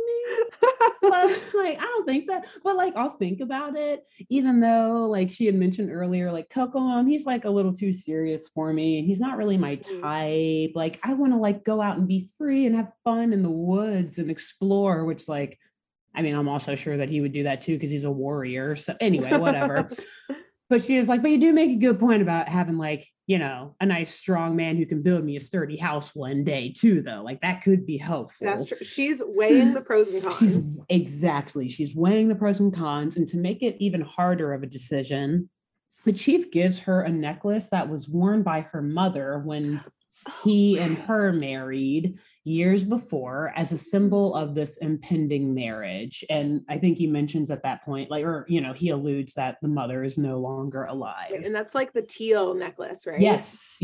S2: But like, I don't think that, but like, I'll think about it, even though like she had mentioned earlier, like Kocoum, he's like a little too serious for me. He's not really my type. Like, I want to like go out and be free and have fun in the woods and explore, which like, I mean, I'm also sure that he would do that too, because he's a warrior. So anyway, whatever. But she is like, but you do make a good point about having like, a nice strong man who can build me a sturdy house one day too, though. Like that could be helpful.
S1: That's true. She's weighing the pros and cons.
S2: She's weighing the pros and cons. And to make it even harder of a decision, the chief gives her a necklace that was worn by her mother when he and her married years before as a symbol of this impending marriage. And I think he mentions at that point, like, or, he alludes that the mother is no longer alive.
S1: And that's like the teal necklace, right?
S2: Yes.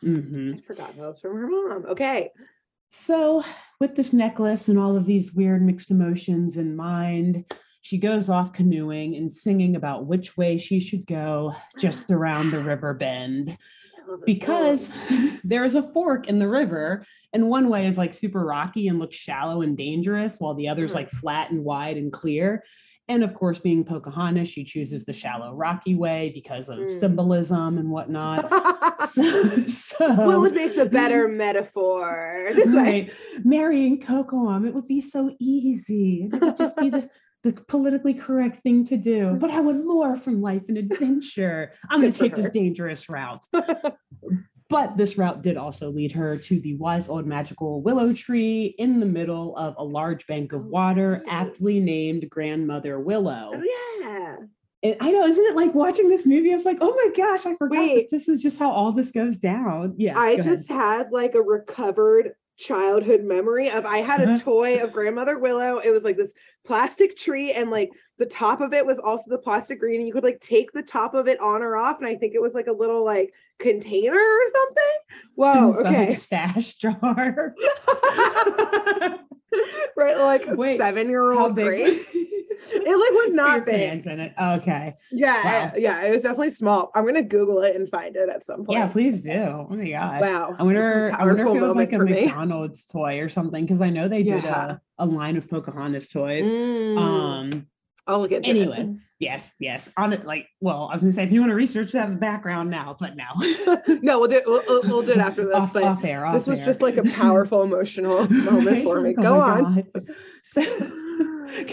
S2: Mm-hmm.
S1: I forgot that was from her mom. Okay.
S2: So with this necklace and all of these weird mixed emotions in mind, she goes off canoeing and singing about which way she should go just around the river bend. Because there's a fork in the river, and one way is like super rocky and looks shallow and dangerous, while the other's like flat and wide and clear. And of course, being Pocahontas, she chooses the shallow, rocky way because of symbolism and whatnot.
S1: What would make the better metaphor? This way.
S2: Marrying Cocoam, it would be so easy. It would just be the politically correct thing to do. But I want more from life and adventure. I'm going to take this dangerous route. But this route did also lead her to the wise old magical willow tree in the middle of a large bank of water, aptly named Grandmother Willow.
S1: Oh, yeah.
S2: And I know, isn't it like watching this movie? I was like, oh my gosh, I forgot that this is just how all this goes down. Yeah.
S1: I just had like a recovered childhood memory of I had a toy of Grandmother Willow. It was like this plastic tree, and like the top of it was also the plastic green, and you could like take the top of it on or off, and I think it was like a little like container or something. Whoa. Okay.
S2: Like stash jar.
S1: Right, like a 7-year-old grape. It like was not big.
S2: In it. Okay.
S1: Yeah, wow. Yeah, it was definitely small. I'm gonna Google it and find it at some point.
S2: Yeah, please do. Oh my gosh.
S1: Wow.
S2: I wonder if it was like a McDonald's toy or something, because I know they did a line of Pocahontas toys.
S1: I'll look into it.
S2: Yes. On it, like, well, I was gonna say if you want to research that in the background now, but no.
S1: No, we'll do it. We'll do it after this.
S2: Off air.
S1: This was just like a powerful emotional moment for me. Go on.
S2: So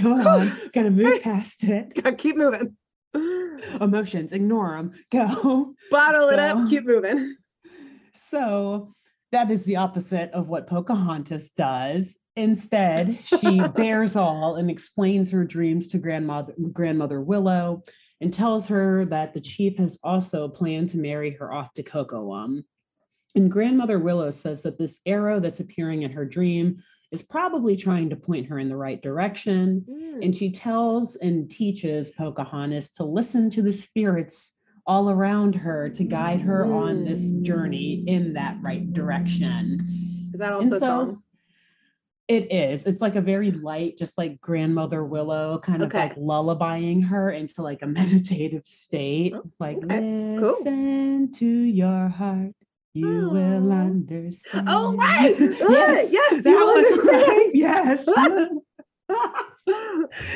S2: go on. Gotta move past it.
S1: Gotta keep moving.
S2: Emotions, ignore them. Go.
S1: Bottle it up. Keep moving.
S2: So that is the opposite of what Pocahontas does. Instead, she bears all and explains her dreams to Grandmother Willow, and tells her that the chief has also planned to marry her off to Cocoam. And Grandmother Willow says that this arrow that's appearing in her dream is probably trying to point her in the right direction. And she tells and teaches Pocahontas to listen to the spirits all around her to guide her on this journey in that right direction.
S1: Is that also a song?
S2: It is. It's like a very light, just like Grandmother Willow, kind of like lullabying her into like a meditative state. Listen to your heart. You will understand.
S1: Oh, right. Yes.
S2: That was right. Yes.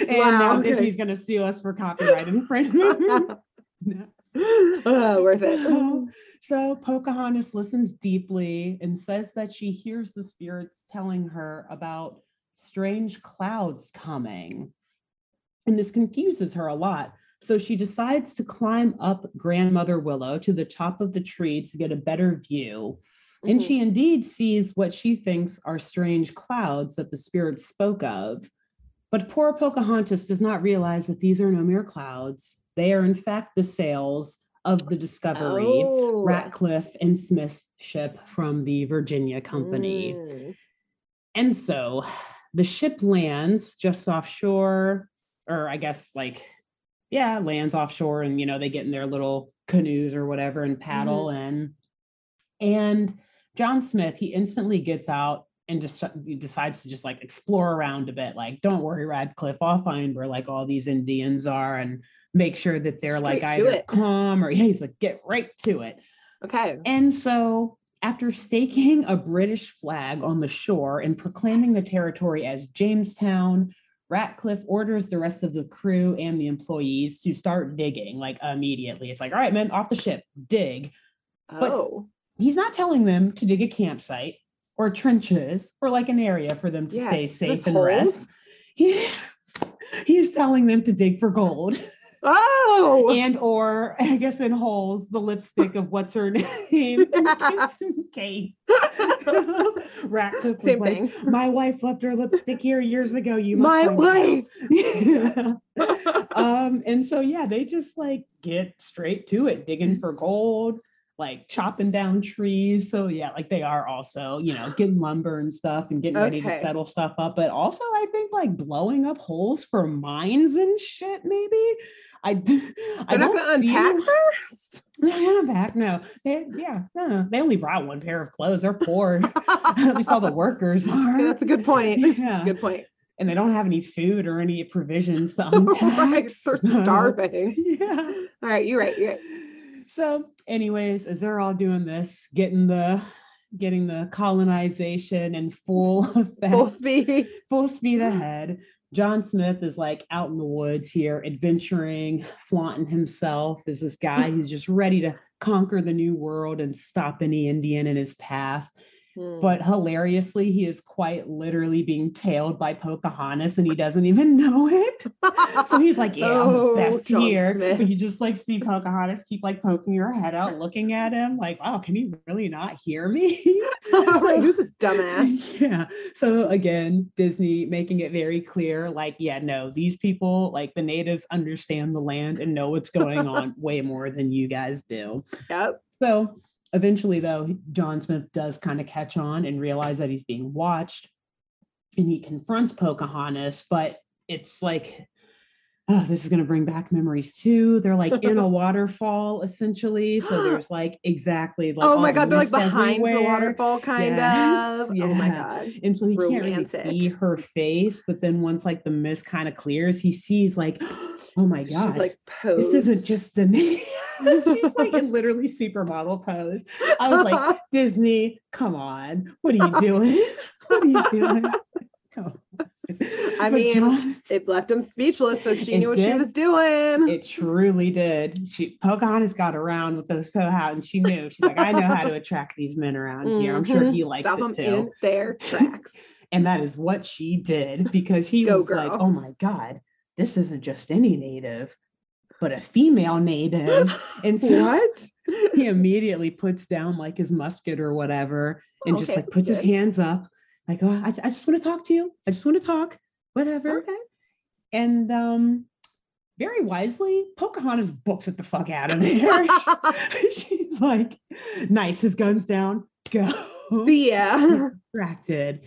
S2: And now Disney's going to sue us for copyright infringement.
S1: Worth it.
S2: So Pocahontas listens deeply and says that she hears the spirits telling her about strange clouds coming. And this confuses her a lot. So she decides to climb up Grandmother Willow to the top of the tree to get a better view. And she indeed sees what she thinks are strange clouds that the spirits spoke of. But poor Pocahontas does not realize that these are no mere clouds. They are, in fact, the sails of the Discovery, Ratcliffe and Smith's ship from the Virginia Company. And so the ship lands just offshore, or I guess lands offshore, and, they get in their little canoes or whatever and paddle in. And John Smith, he instantly gets out and just decides to just like explore around a bit. Like, don't worry, Radcliffe, I'll find where like all these Indians are and make sure that they're like either calm or he's like, get right to it.
S1: Okay.
S2: And so after staking a British flag on the shore and proclaiming the territory as Jamestown, Ratcliffe orders the rest of the crew and the employees to start digging like immediately. It's like, all right, men, off the ship, dig. But he's not telling them to dig a campsite or trenches or like an area for them to stay safe and rest. He's telling them to dig for gold.
S1: Oh,
S2: and or I guess in holes, the lipstick of what's her name? Kate. Ratcliffe was like, my wife left her lipstick here years ago. You must
S1: my wife.
S2: And so they just like get straight to it, digging for gold. like chopping down trees. So yeah, like they are also, getting lumber and stuff and getting ready to settle stuff up. But also I think like blowing up holes for mines and shit, maybe. I don't see
S1: unpack first.
S2: Unpack. No, they only brought one pair of clothes. They're poor. At least all the workers are.
S1: That's a good point. Yeah. That's a good point.
S2: And they don't have any food or any provisions to unpack.
S1: Right, they're starving.
S2: Yeah.
S1: All right, you're right.
S2: So, anyways, as they're all doing this, getting the colonization in full effect, full speed ahead. John Smith is like out in the woods here, adventuring, flaunting himself as this guy who's just ready to conquer the new world and stop any Indian in his path. But hilariously, he is quite literally being tailed by Pocahontas and he doesn't even know it. So he's like, yeah, I'm the best John here. Smith. But you just like see Pocahontas keep like poking her head out, looking at him like, wow, can he really not hear me?
S1: So, who's this dumbass?
S2: Yeah. So again, Disney making it very clear, like, yeah, no, these people, like the natives understand the land and know what's going on way more than you guys do.
S1: Yep.
S2: So eventually, though, John Smith does kind of catch on and realize that he's being watched, and he confronts Pocahontas, but it's like, oh, this is going to bring back memories too. They're like in a waterfall, essentially. So there's like exactly like,
S1: oh my God, they're like behind the waterfall, kind of.
S2: Yeah.
S1: Oh my God.
S2: And so he can't really see her face, but then once like the mist kind of clears, he sees like, oh my God,
S1: she's like
S2: this isn't just a name. She's like in literally supermodel pose. I was like, Disney, come on. What are you doing? What are you doing? Come on.
S1: I mean, it left him speechless, so she knew what she was doing.
S2: It truly did. Pocahontas got around with those Pohout, and she knew. She's like, I know how to attract these men around here. I'm sure he likes
S1: Stop
S2: it
S1: them
S2: too.
S1: In their tracks.
S2: And that is what she did, because he was like, oh my God, this isn't just any native, but a female native. And so
S1: what?
S2: He immediately puts down like his musket or whatever and just like puts his hands up like, oh, I just want to talk to you. I just want to talk, whatever.
S1: Okay.
S2: And very wisely, Pocahontas books it the fuck out of there. She's like, nice, his gun's down, go.
S1: Yeah.
S2: He's distracted.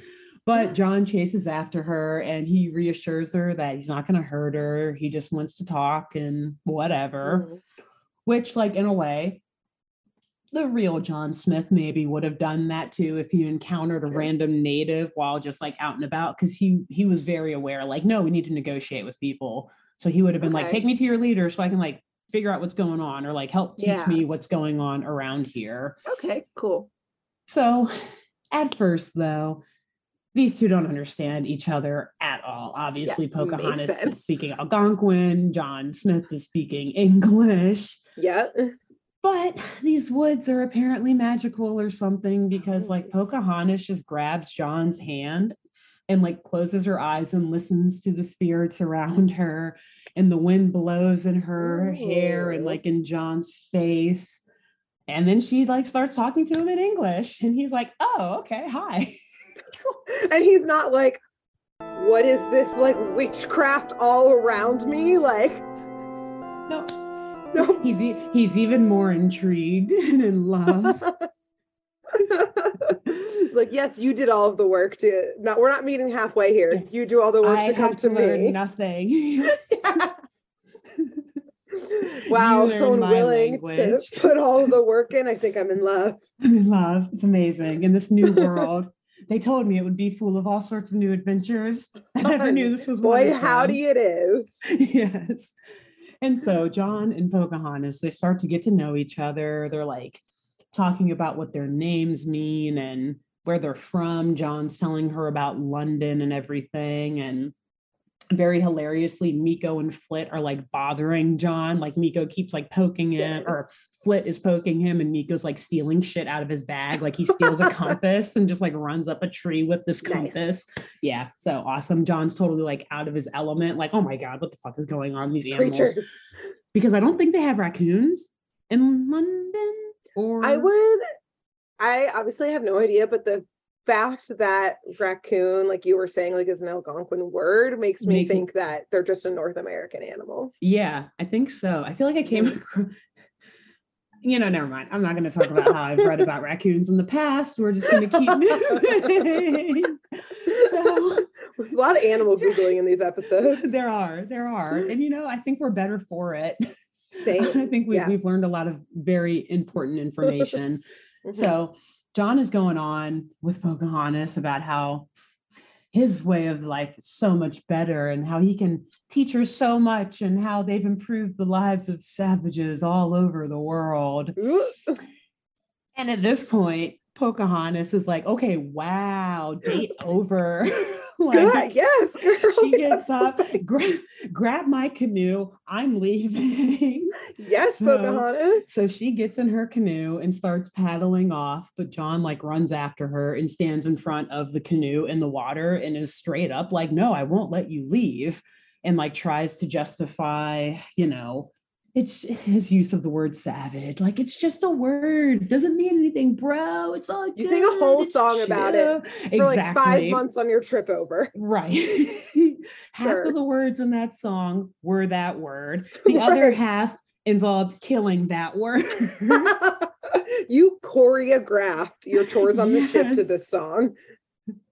S2: But John chases after her and he reassures her that he's not going to hurt her. He just wants to talk and whatever, which like in a way, the real John Smith maybe would have done that too if he encountered a random native while just like out and about, because he was very aware, like, no, we need to negotiate with people. So he would have been like, take me to your leader so I can like figure out what's going on, or like help teach me what's going on around here.
S1: Okay, cool.
S2: So at first though, these two don't understand each other at all. Obviously, Pocahontas is speaking Algonquin, John Smith is speaking English.
S1: Yeah.
S2: But these woods are apparently magical or something, because like Pocahontas just grabs John's hand and like closes her eyes and listens to the spirits around her, and the wind blows in her hair and like in John's face. And then she like starts talking to him in English and he's like, oh, okay, hi.
S1: And he's not like, what is this like witchcraft all around me? Like,
S2: no. He's even more intrigued and in love.
S1: Like, yes, you did all of the work to we're not meeting halfway here. Yes. You do all the work to come to me.
S2: Nothing.
S1: Wow, someone willing to put all of the work in. I think I'm in love.
S2: I'm in love. It's amazing. In this new world. They told me it would be full of all sorts of new adventures. I never knew this was one of them.
S1: Howdy it is.
S2: Yes. And so John and Pocahontas, they start to get to know each other. They're like talking about what their names mean and where they're from. John's telling her about London and everything. And very hilariously, Miko and Flit are like bothering John. Like Miko keeps like poking him, or Flit is poking him, and Miko's like stealing shit out of his bag. Like he steals a compass and just like runs up a tree with this compass. Yeah, so awesome. John's totally like out of his element. Like, oh my God, what the fuck is going on with these animals? Creatures. Because I don't think they have raccoons in London. Or
S1: I obviously have no idea, but the fact that raccoon, like you were saying, like is an Algonquin word makes me think that they're just a North American animal.
S2: Yeah, I think so. I feel like I came across, Never mind. I'm not going to talk about how I've read about raccoons in the past. We're just going to keep moving. So
S1: there's a lot of animal Googling in these episodes.
S2: There are. And, I think we're better for it.
S1: Same.
S2: I think we've learned a lot of very important information. So John is going on with Pocahontas about how his way of life is so much better and how he can teach her so much and how they've improved the lives of savages all over the world. And at this point, Pocahontas is like, okay, wow, date over.
S1: Good, yes. Girl,
S2: she gets up, grab my canoe. I'm leaving.
S1: Yes, Pocahontas.
S2: So she gets in her canoe and starts paddling off, but John runs after her and stands in front of the canoe in the water and is straight up like, no, I won't let you leave. And tries to justify, it's his use of the word savage. It's just a word. Doesn't mean anything, bro. It's all good.
S1: You sing a whole song about it for
S2: exactly.
S1: 5 months on your trip over.
S2: Right. Half of the words in that song were that word. The other half involved killing that word.
S1: You choreographed your tours on the ship to this song.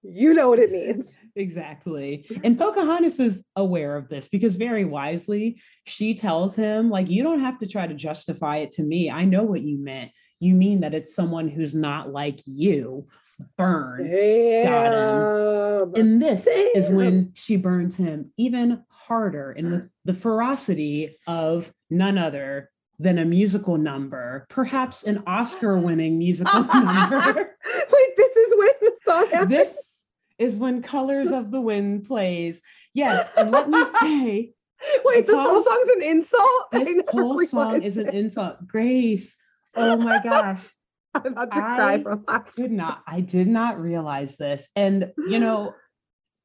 S1: You know what it means.
S2: Exactly. And Pocahontas is aware of this because very wisely, she tells him, you don't have to try to justify it to me. I know what you meant. You mean that it's someone who's not like you. Burn.
S1: Damn.
S2: Got him. And this is when she burns him even harder and with the ferocity of none other than a musical number, perhaps an Oscar-winning musical number.
S1: Wait, this is when the song happens?
S2: This is when Colors of the Wind plays. Yes, and let me say...
S1: Wait, this whole song's an insult?
S2: This whole song is an insult. Grace, oh my gosh.
S1: I'm about to cry from laughter.
S2: I did not realize this. And,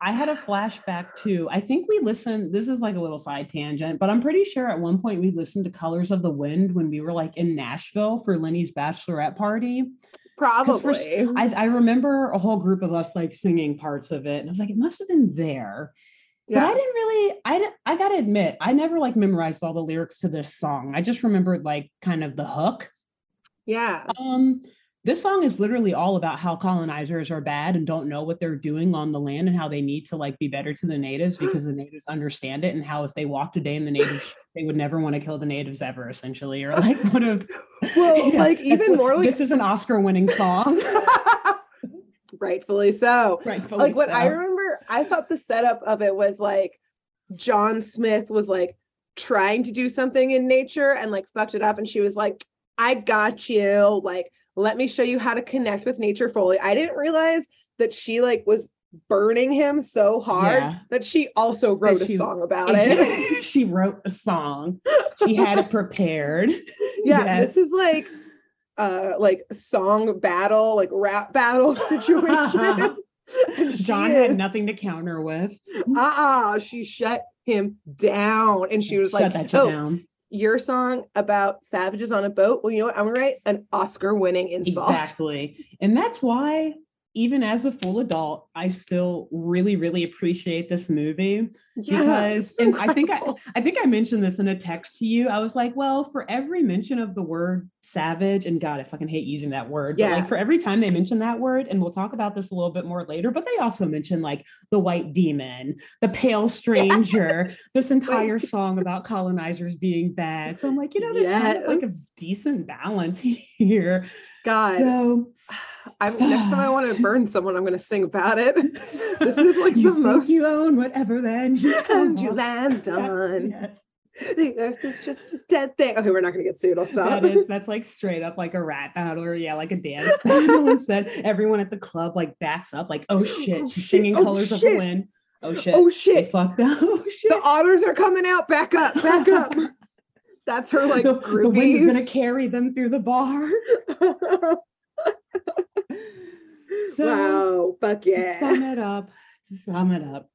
S2: I had a flashback too. I think we listened, this is a little side tangent, but I'm pretty sure at one point we listened to Colors of the Wind when we were in Nashville for Lenny's bachelorette party.
S1: Probably.
S2: I remember a whole group of us singing parts of it. And I was like, it must have been there. Yeah. But I didn't really, I got to admit, I never memorized all the lyrics to this song. I just remembered kind of the hook.
S1: Yeah.
S2: This song is literally all about how colonizers are bad and don't know what they're doing on the land and how they need to be better to the natives because the natives understand it, and how if they walked a day in the natives, they would never want to kill the natives ever, essentially, or would have.
S1: Well, even more
S2: this is an Oscar-winning song.
S1: Rightfully so.
S2: Rightfully
S1: what
S2: so.
S1: I remember, I thought the setup of it was John Smith was trying to do something in nature and fucked it up, and she was like, I got you, let me show you how to connect with nature fully. I didn't realize that she was burning him so hard that she also wrote a song about it.
S2: She wrote a song. She had it prepared.
S1: Yeah, yes. This is song battle, rap battle situation.
S2: John had nothing to counter with.
S1: She shut him down, and she was
S2: shut that shit down.
S1: Your song about savages on a boat. Well, you know what? I'm going to write an Oscar-winning insult.
S2: Exactly. And that's why, even as a full adult, I still really, really appreciate this movie. Because and I think I mentioned this in a text to you. I was like, well, for every mention of the word savage, and God, I fucking hate using that word, but for every time they mention that word, and we'll talk about this a little bit more later, but they also mention the white demon, the pale stranger, this entire song about colonizers being bad. So I'm like, there's kind of a decent balance here.
S1: God.
S2: So
S1: next time I want to burn someone, I'm going to sing about it. This is
S2: you
S1: the most
S2: you own whatever land you
S1: land on.
S2: Yes.
S1: The earth is just a dead thing. Okay, we're not going to get sued. I'll stop.
S2: That's straight up a rap battle, or a dance battle. Instead, everyone at the club backs up, oh shit, she's singing Colors of the Wind. Oh shit.
S1: Oh shit.
S2: Fuck that. Oh shit.
S1: The otters are coming out. Back up. Back up. That's her
S2: the wind is gonna carry them through the bar. So,
S1: wow, fuck yeah.
S2: To sum it up,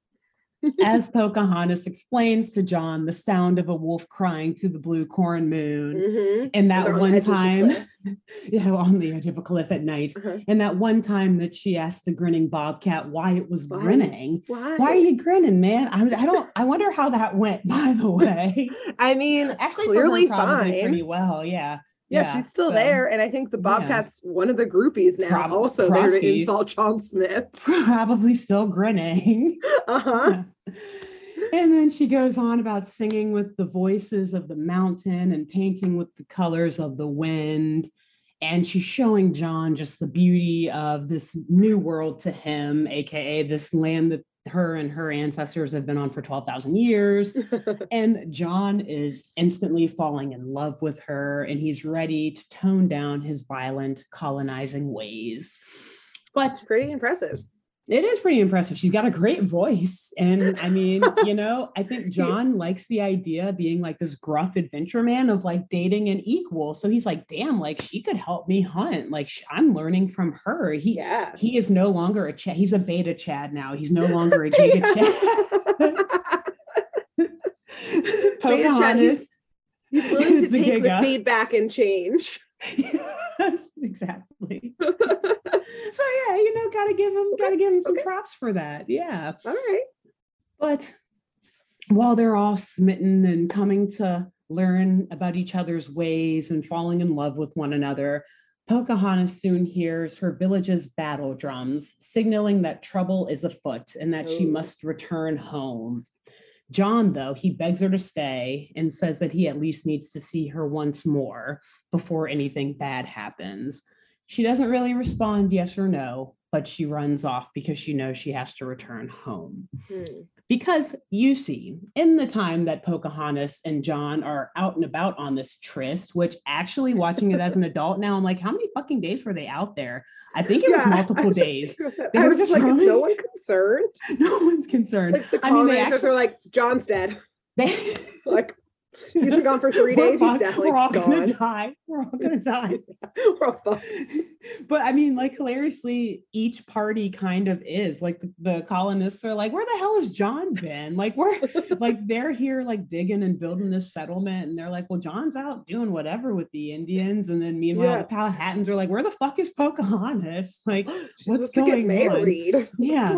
S2: as Pocahontas explains to John the sound of a wolf crying to the blue corn moon, and that one time, on the edge of a cliff at night, and that one time that she asked the grinning bobcat why it was grinning. Why are you grinning, man? I wonder how that went, by the way.
S1: I mean,
S2: actually,
S1: clearly
S2: probably
S1: fine.
S2: Pretty well, yeah.
S1: Yeah, she's still there. And I think the Bobcat's one of the groupies now, also there to insult John Smith.
S2: Probably still grinning.
S1: Uh-huh.
S2: Yeah. And then she goes on about singing with the voices of the mountain and painting with the colors of the wind. And she's showing John just the beauty of this new world to him, aka this land that her and her ancestors have been on for 12,000 years. And John is instantly falling in love with her, and he's ready to tone down his violent colonizing ways. But
S1: it's pretty impressive.
S2: It is pretty impressive. She's got a great voice. And I mean, I think John likes the idea of being like this gruff adventure man of like dating an equal. So he's like, damn, like she could help me hunt. Like I'm learning from her. He is no longer a Chad. He's a beta Chad now. He's no longer a giga Chad. Pocahontas.
S1: He's willing to take the feedback and change.
S2: Yes, exactly. So yeah, gotta give him some props for that. Yeah.
S1: All right.
S2: But while they're all smitten and coming to learn about each other's ways and falling in love with one another, Pocahontas soon hears her village's battle drums signaling that trouble is afoot and that she must return home. John, though, he begs her to stay and says that he at least needs to see her once more before anything bad happens. She doesn't really respond yes or no, but she runs off because she knows she has to return home. Because you see, in the time that Pocahontas and John are out and about on this tryst, which actually watching it as an adult now, I'm like, how many fucking days were they out there? I think it was multiple days.
S1: They were just like, is no one concerned?
S2: No one's concerned.
S1: Like the colonizers are like, John's dead. Like, he's been gone for 3 days. He's definitely
S2: We're all
S1: gone.
S2: gonna die. We're all gonna die.
S1: We're all fucked.
S2: But I mean, like hilariously, each party kind of is like the colonists are like, where the hell has John been? Like we're like they're here like digging and building this settlement, and they're like, well, John's out doing whatever with the Indians, and then meanwhile the Powhatans are like, where the fuck is Pocahontas? Like, what's going on? Yeah,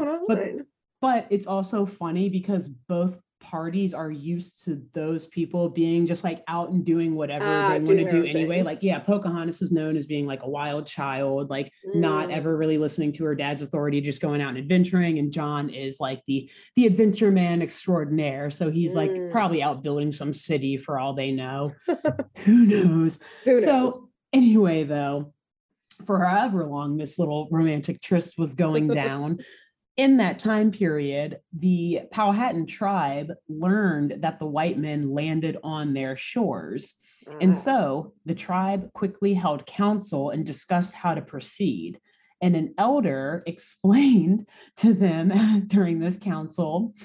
S2: but it's also funny because both parties are used to those people being just like out and doing whatever they want to do anyway. Like, Pocahontas is known as being like a wild child, like not ever really listening to her dad's authority, just going out and adventuring. And John is like the adventure man extraordinaire. So he's like probably out building some city for all they know. Who knows? So anyway, though, for however long this little romantic tryst was going down, in that time period, the Powhatan tribe learned that the white men landed on their shores. And so the tribe quickly held council and discussed how to proceed. And an elder explained to them during this council,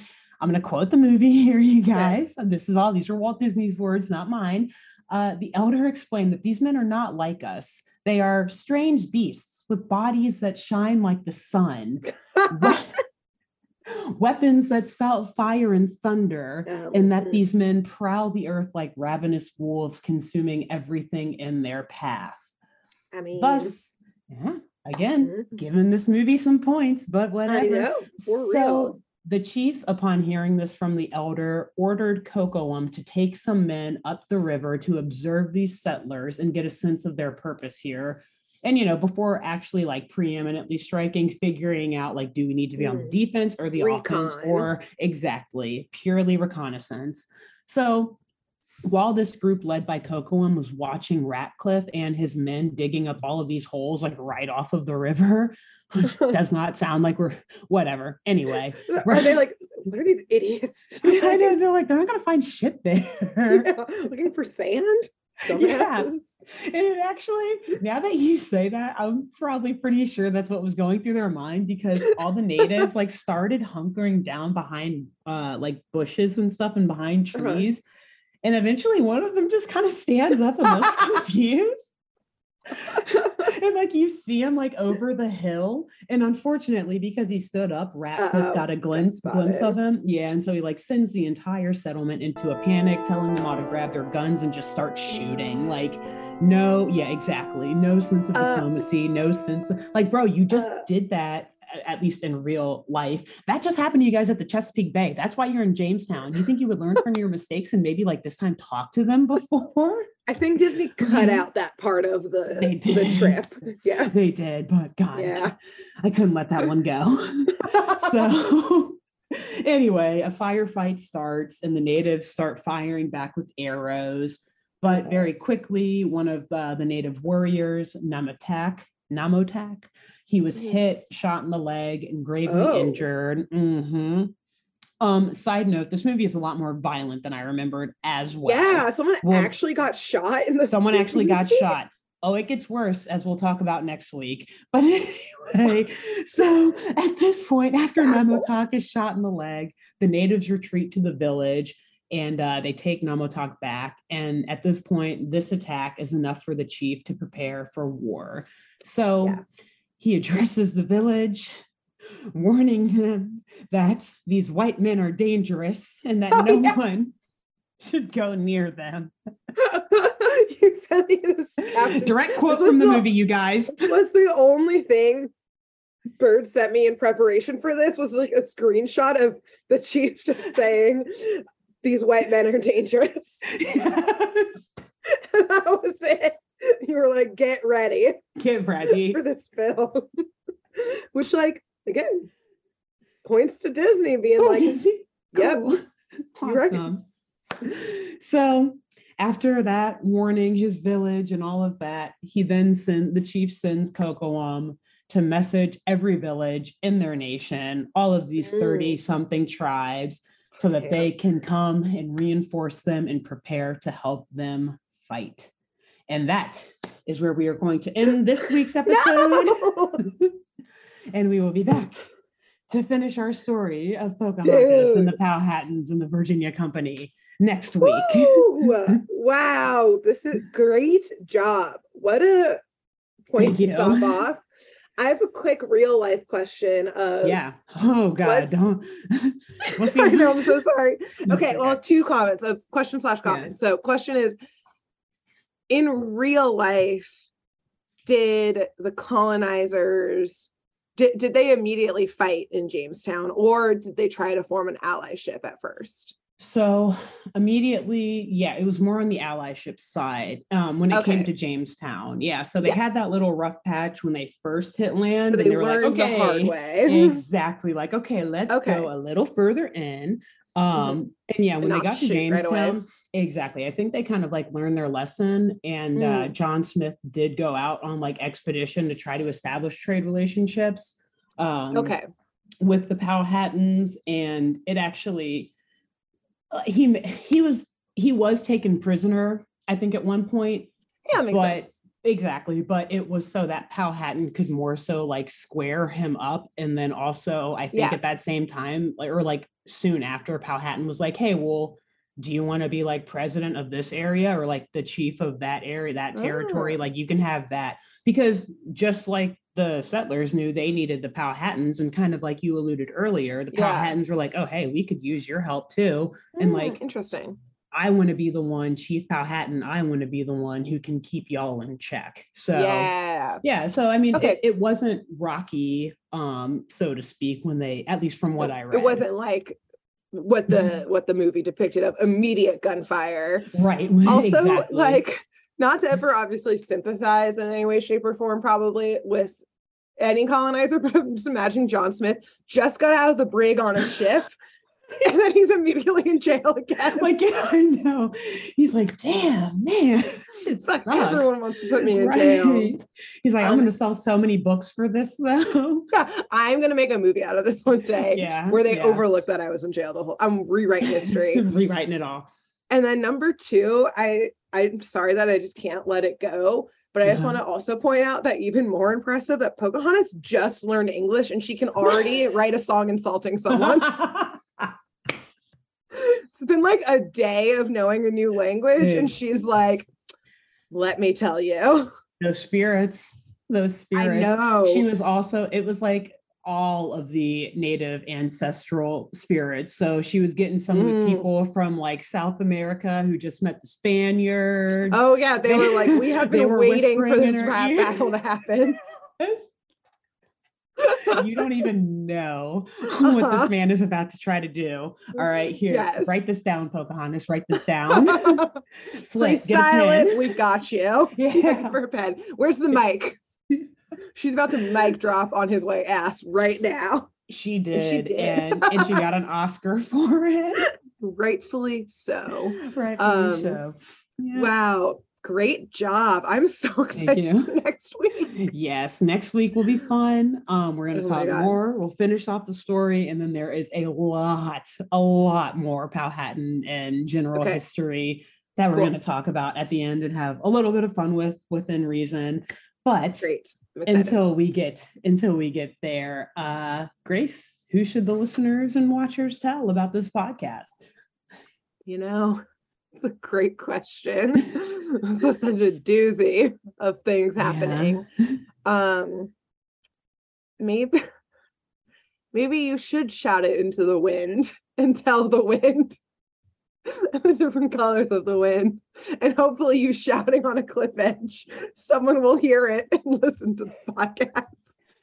S2: I'm going to quote the movie here, you guys. These are Walt Disney's words, not mine. The elder explained that these men are not like us. They are strange beasts with bodies that shine like the sun, weapons that spout fire and thunder, and that these men prowl the earth like ravenous wolves, consuming everything in their path. I mean, thus, again, giving this movie some points, but whatever.
S1: I know, real.
S2: The chief, upon hearing this from the elder, ordered Cocoam to take some men up the river to observe these settlers and get a sense of their purpose here. And, before actually like preeminently striking, figuring out like, do we need to be on the defense or the offense, or exactly purely reconnaissance. So while this group led by Cocoam was watching Ratcliffe and his men digging up all of these holes like right off of the river, which does not sound like we're whatever. Anyway,
S1: are they like, what are these idiots doing?
S2: I know, they're like, they're not gonna find shit there.
S1: Looking for sand.
S2: And it actually, now that you say that, I'm probably pretty sure that's what was going through their mind, because all the natives like started hunkering down behind like bushes and stuff and behind trees. And eventually one of them just kind of stands up and looks confused. And like you see him like over the hill, and unfortunately because he stood up, Ratcliffe got a glimpse of him. And so he like sends the entire settlement into a panic, telling them all to grab their guns and just start shooting. Like no sense of diplomacy, no sense of like, bro, you just did that at least in real life. That just happened to you guys at the Chesapeake Bay. That's why you're in Jamestown. You think you would learn from your mistakes and maybe like this time talk to them before?
S1: I think Disney cut out that part of the trip. Yeah,
S2: they did. But God,
S1: yeah.
S2: I couldn't let that one go. So anyway, a firefight starts and the natives start firing back with arrows. But very quickly, one of the native warriors, Namotak, he was hit, shot in the leg, and gravely injured. Side note, this movie is a lot more violent than I remembered as well.
S1: Yeah, someone actually got shot in the
S2: Someone actually got shot. Oh, it gets worse, as we'll talk about next week. But anyway, so at this point, after Namotak is shot in the leg, the natives retreat to the village and they take Namotak back. And at this point, this attack is enough for the chief to prepare for war. So he addresses the village, warning them that these white men are dangerous and that no one should go near them.
S1: You said
S2: direct quote from the movie, you guys.
S1: Was the only thing Bird sent me in preparation for this was like a screenshot of the chief just saying, "These white men are dangerous." Yes. And that was it. You were like, get ready
S2: for
S1: this film. Which, like, again, points to Disney being like, yep,
S2: awesome. So after that, warning his village and all of that, the chief sends Kocoum to message every village in their nation, all of these 30 something tribes, so that they can come and reinforce them and prepare to help them fight. And that is where we are going to end this week's episode. No! And we will be back to finish our story of Pocahontas and the Powhatans and the Virginia Company next week.
S1: Wow, this is great job. What a point to stop off. I have a quick real life question of
S2: oh God, don't we'll see.
S1: I know, I'm so sorry. Okay, well, 2 comments, a question/comment. So question is, in real life, did the colonizers did they immediately fight in Jamestown, or did they try to form an allyship at first?
S2: So immediately, it was more on the allyship side when it came to Jamestown. Yeah, so they had that little rough patch when they first hit land, and they were like, okay,
S1: the hard way.
S2: Exactly, like, okay, let's go a little further in. And when they got to Jamestown, exactly, I think they kind of like learned their lesson, and John Smith did go out on like expedition to try to establish trade relationships with the Powhatans, and it actually he was taken prisoner, I think, at one point.
S1: Yeah, makes sense.
S2: Exactly, but it was so that Powhatan could more so like square him up, and then also I think at that same time, like soon after, Powhatan was like, "Hey, well, do you want to be like president of this area or like the chief of that area, that territory? Like you can have that," because just like the settlers knew they needed the Powhatans, and kind of like you alluded earlier, the Powhatans were like, "Oh, hey, we could use your help too," and like,
S1: interesting.
S2: I want to be the one, Chief Powhatan, I want to be the one who can keep y'all in check. So so I mean, it wasn't rocky, so to speak, when they, at least from what I read.
S1: It wasn't like what the movie depicted of immediate gunfire.
S2: Right.
S1: Also, like, not to ever obviously sympathize in any way, shape, or form probably with any colonizer, but I'm just imagining John Smith just got out of the brig on a ship. And then he's immediately in jail again.
S2: Like, I know. He's like, damn, man, shit sucks.
S1: Everyone wants to put me in jail.
S2: He's like, I'm going to sell so many books for this, though.
S1: I'm going to make a movie out of this one day where they overlook that I was in jail I'm rewriting history.
S2: Rewriting it all.
S1: And then number 2, I'm sorry that I just can't let it go. But I just want to also point out that even more impressive that Pocahontas just learned English and she can already write a song insulting someone. It's been like a day of knowing a new language, and she's like, let me tell you.
S2: Those spirits.
S1: I know.
S2: She was also, it was like all of the native ancestral spirits. So she was getting some of the people from like South America who just met the Spaniards.
S1: Oh yeah, they were like, we have been waiting for this rap battle to happen.
S2: You don't even know what this man is about to try to do. All right, here, write this down, Pocahontas. Write this down. Flip, get a pen.
S1: We got you. Yeah. For a pen. Where's the mic? She's about to mic drop on his white ass right now.
S2: She did. And she got an Oscar for it.
S1: Rightfully so.
S2: Rightfully so.
S1: Yeah. Wow. Great job. I'm so excited for next week.
S2: Yes, next week will be fun. We're going to talk more. We'll finish off the story. And then there is a lot more Powhatan and general history that we're going to talk about at the end and have a little bit of fun with within reason. But until we get there, Grace, who should the listeners and watchers tell about this podcast?
S1: It's a great question. It's such a doozy of things happening. Maybe you should shout it into the wind and tell the wind the different colors of the wind. And hopefully you shouting on a cliff edge, someone will hear it and listen to the podcast.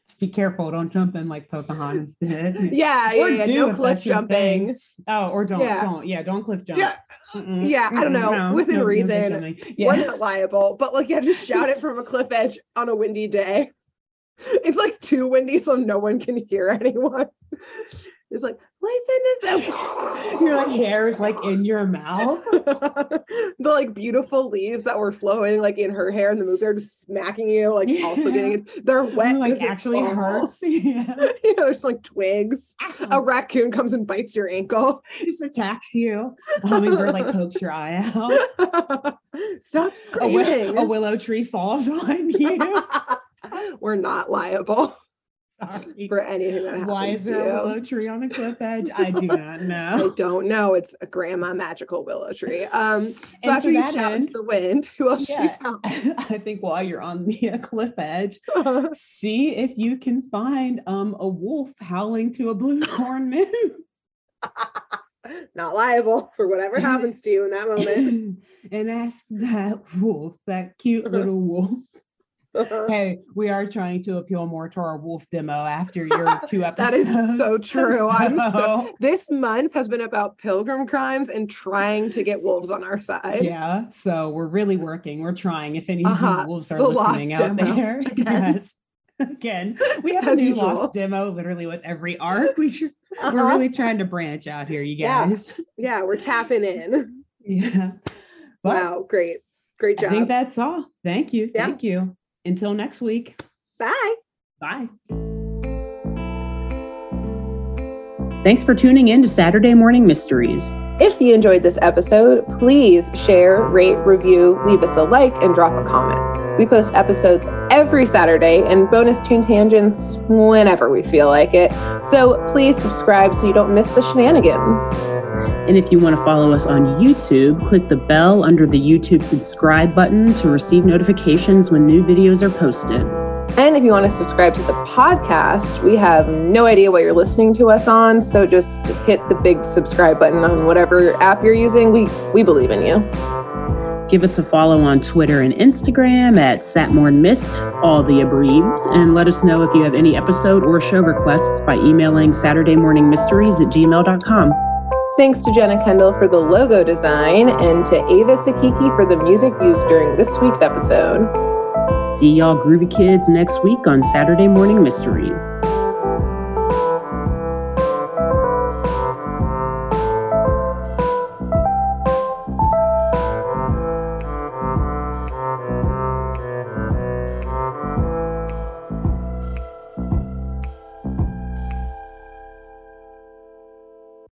S2: Just be careful. Don't jump in like Pocahontas did.
S1: Yeah. No cliff jumping.
S2: Oh, or don't cliff jump.
S1: Yeah. I don't know. Within reason. We're not liable, but just shout it from a cliff edge on a windy day. It's like too windy, so no one can hear anyone. It's like, listen to this.
S2: Your hair is in your mouth.
S1: The beautiful leaves that were flowing in her hair in the movie are just smacking you, also getting it. They're wet.
S2: Actually hurts. Yeah.
S1: There's twigs. A raccoon comes and bites your ankle.
S2: Just attacks you. A hummingbird pokes your eye out.
S1: Stop screaming.
S2: A willow tree falls on you.
S1: We're not liable. For anything that happens.
S2: Why is there a willow tree on a cliff edge? I do not know.
S1: I don't know. It's a grandma magical willow tree. So after you shout into the wind, who else should you tell?
S2: I think while you're on the cliff edge, see if you can find a wolf howling to a blue corn moon.
S1: Not liable for whatever happens to you in that moment.
S2: And ask that wolf, that cute little wolf. Hey, we are trying to appeal more to our wolf demo after your 2 episodes.
S1: That is so true. This month has been about Pilgrim crimes and trying to get wolves on our side.
S2: Yeah, so we're really working. We're trying. If any wolves are listening out there, yes. Again, we have a new lost demo literally with every arc. We're really trying to branch out here, you guys.
S1: Yeah, we're tapping in.
S2: Yeah.
S1: But wow, great job.
S2: I think that's all. Thank you. Yeah. Thank you. Until next week.
S1: Bye.
S2: Bye. Thanks for tuning in to Saturday Morning Mysteries.
S1: If you enjoyed this episode, please share, rate, review, leave us a like, and drop a comment. We post episodes every Saturday and bonus tune tangents whenever we feel like it. So please subscribe so you don't miss the shenanigans.
S2: And if you want to follow us on YouTube, click the bell under the YouTube subscribe button to receive notifications when new videos are posted.
S1: And if you want to subscribe to the podcast, we have no idea what you're listening to us on, so just hit the big subscribe button on whatever app you're using. We believe in you.
S2: Give us a follow on Twitter and Instagram at SatmornMist, all the abreves, and let us know if you have any episode or show requests by emailing SaturdayMorningMysteries@gmail.com.
S1: Thanks to Jenna Kendall for the logo design and to Ava Sakiki for the music used during this week's episode.
S2: See y'all groovy kids next week on Saturday Morning Mysteries.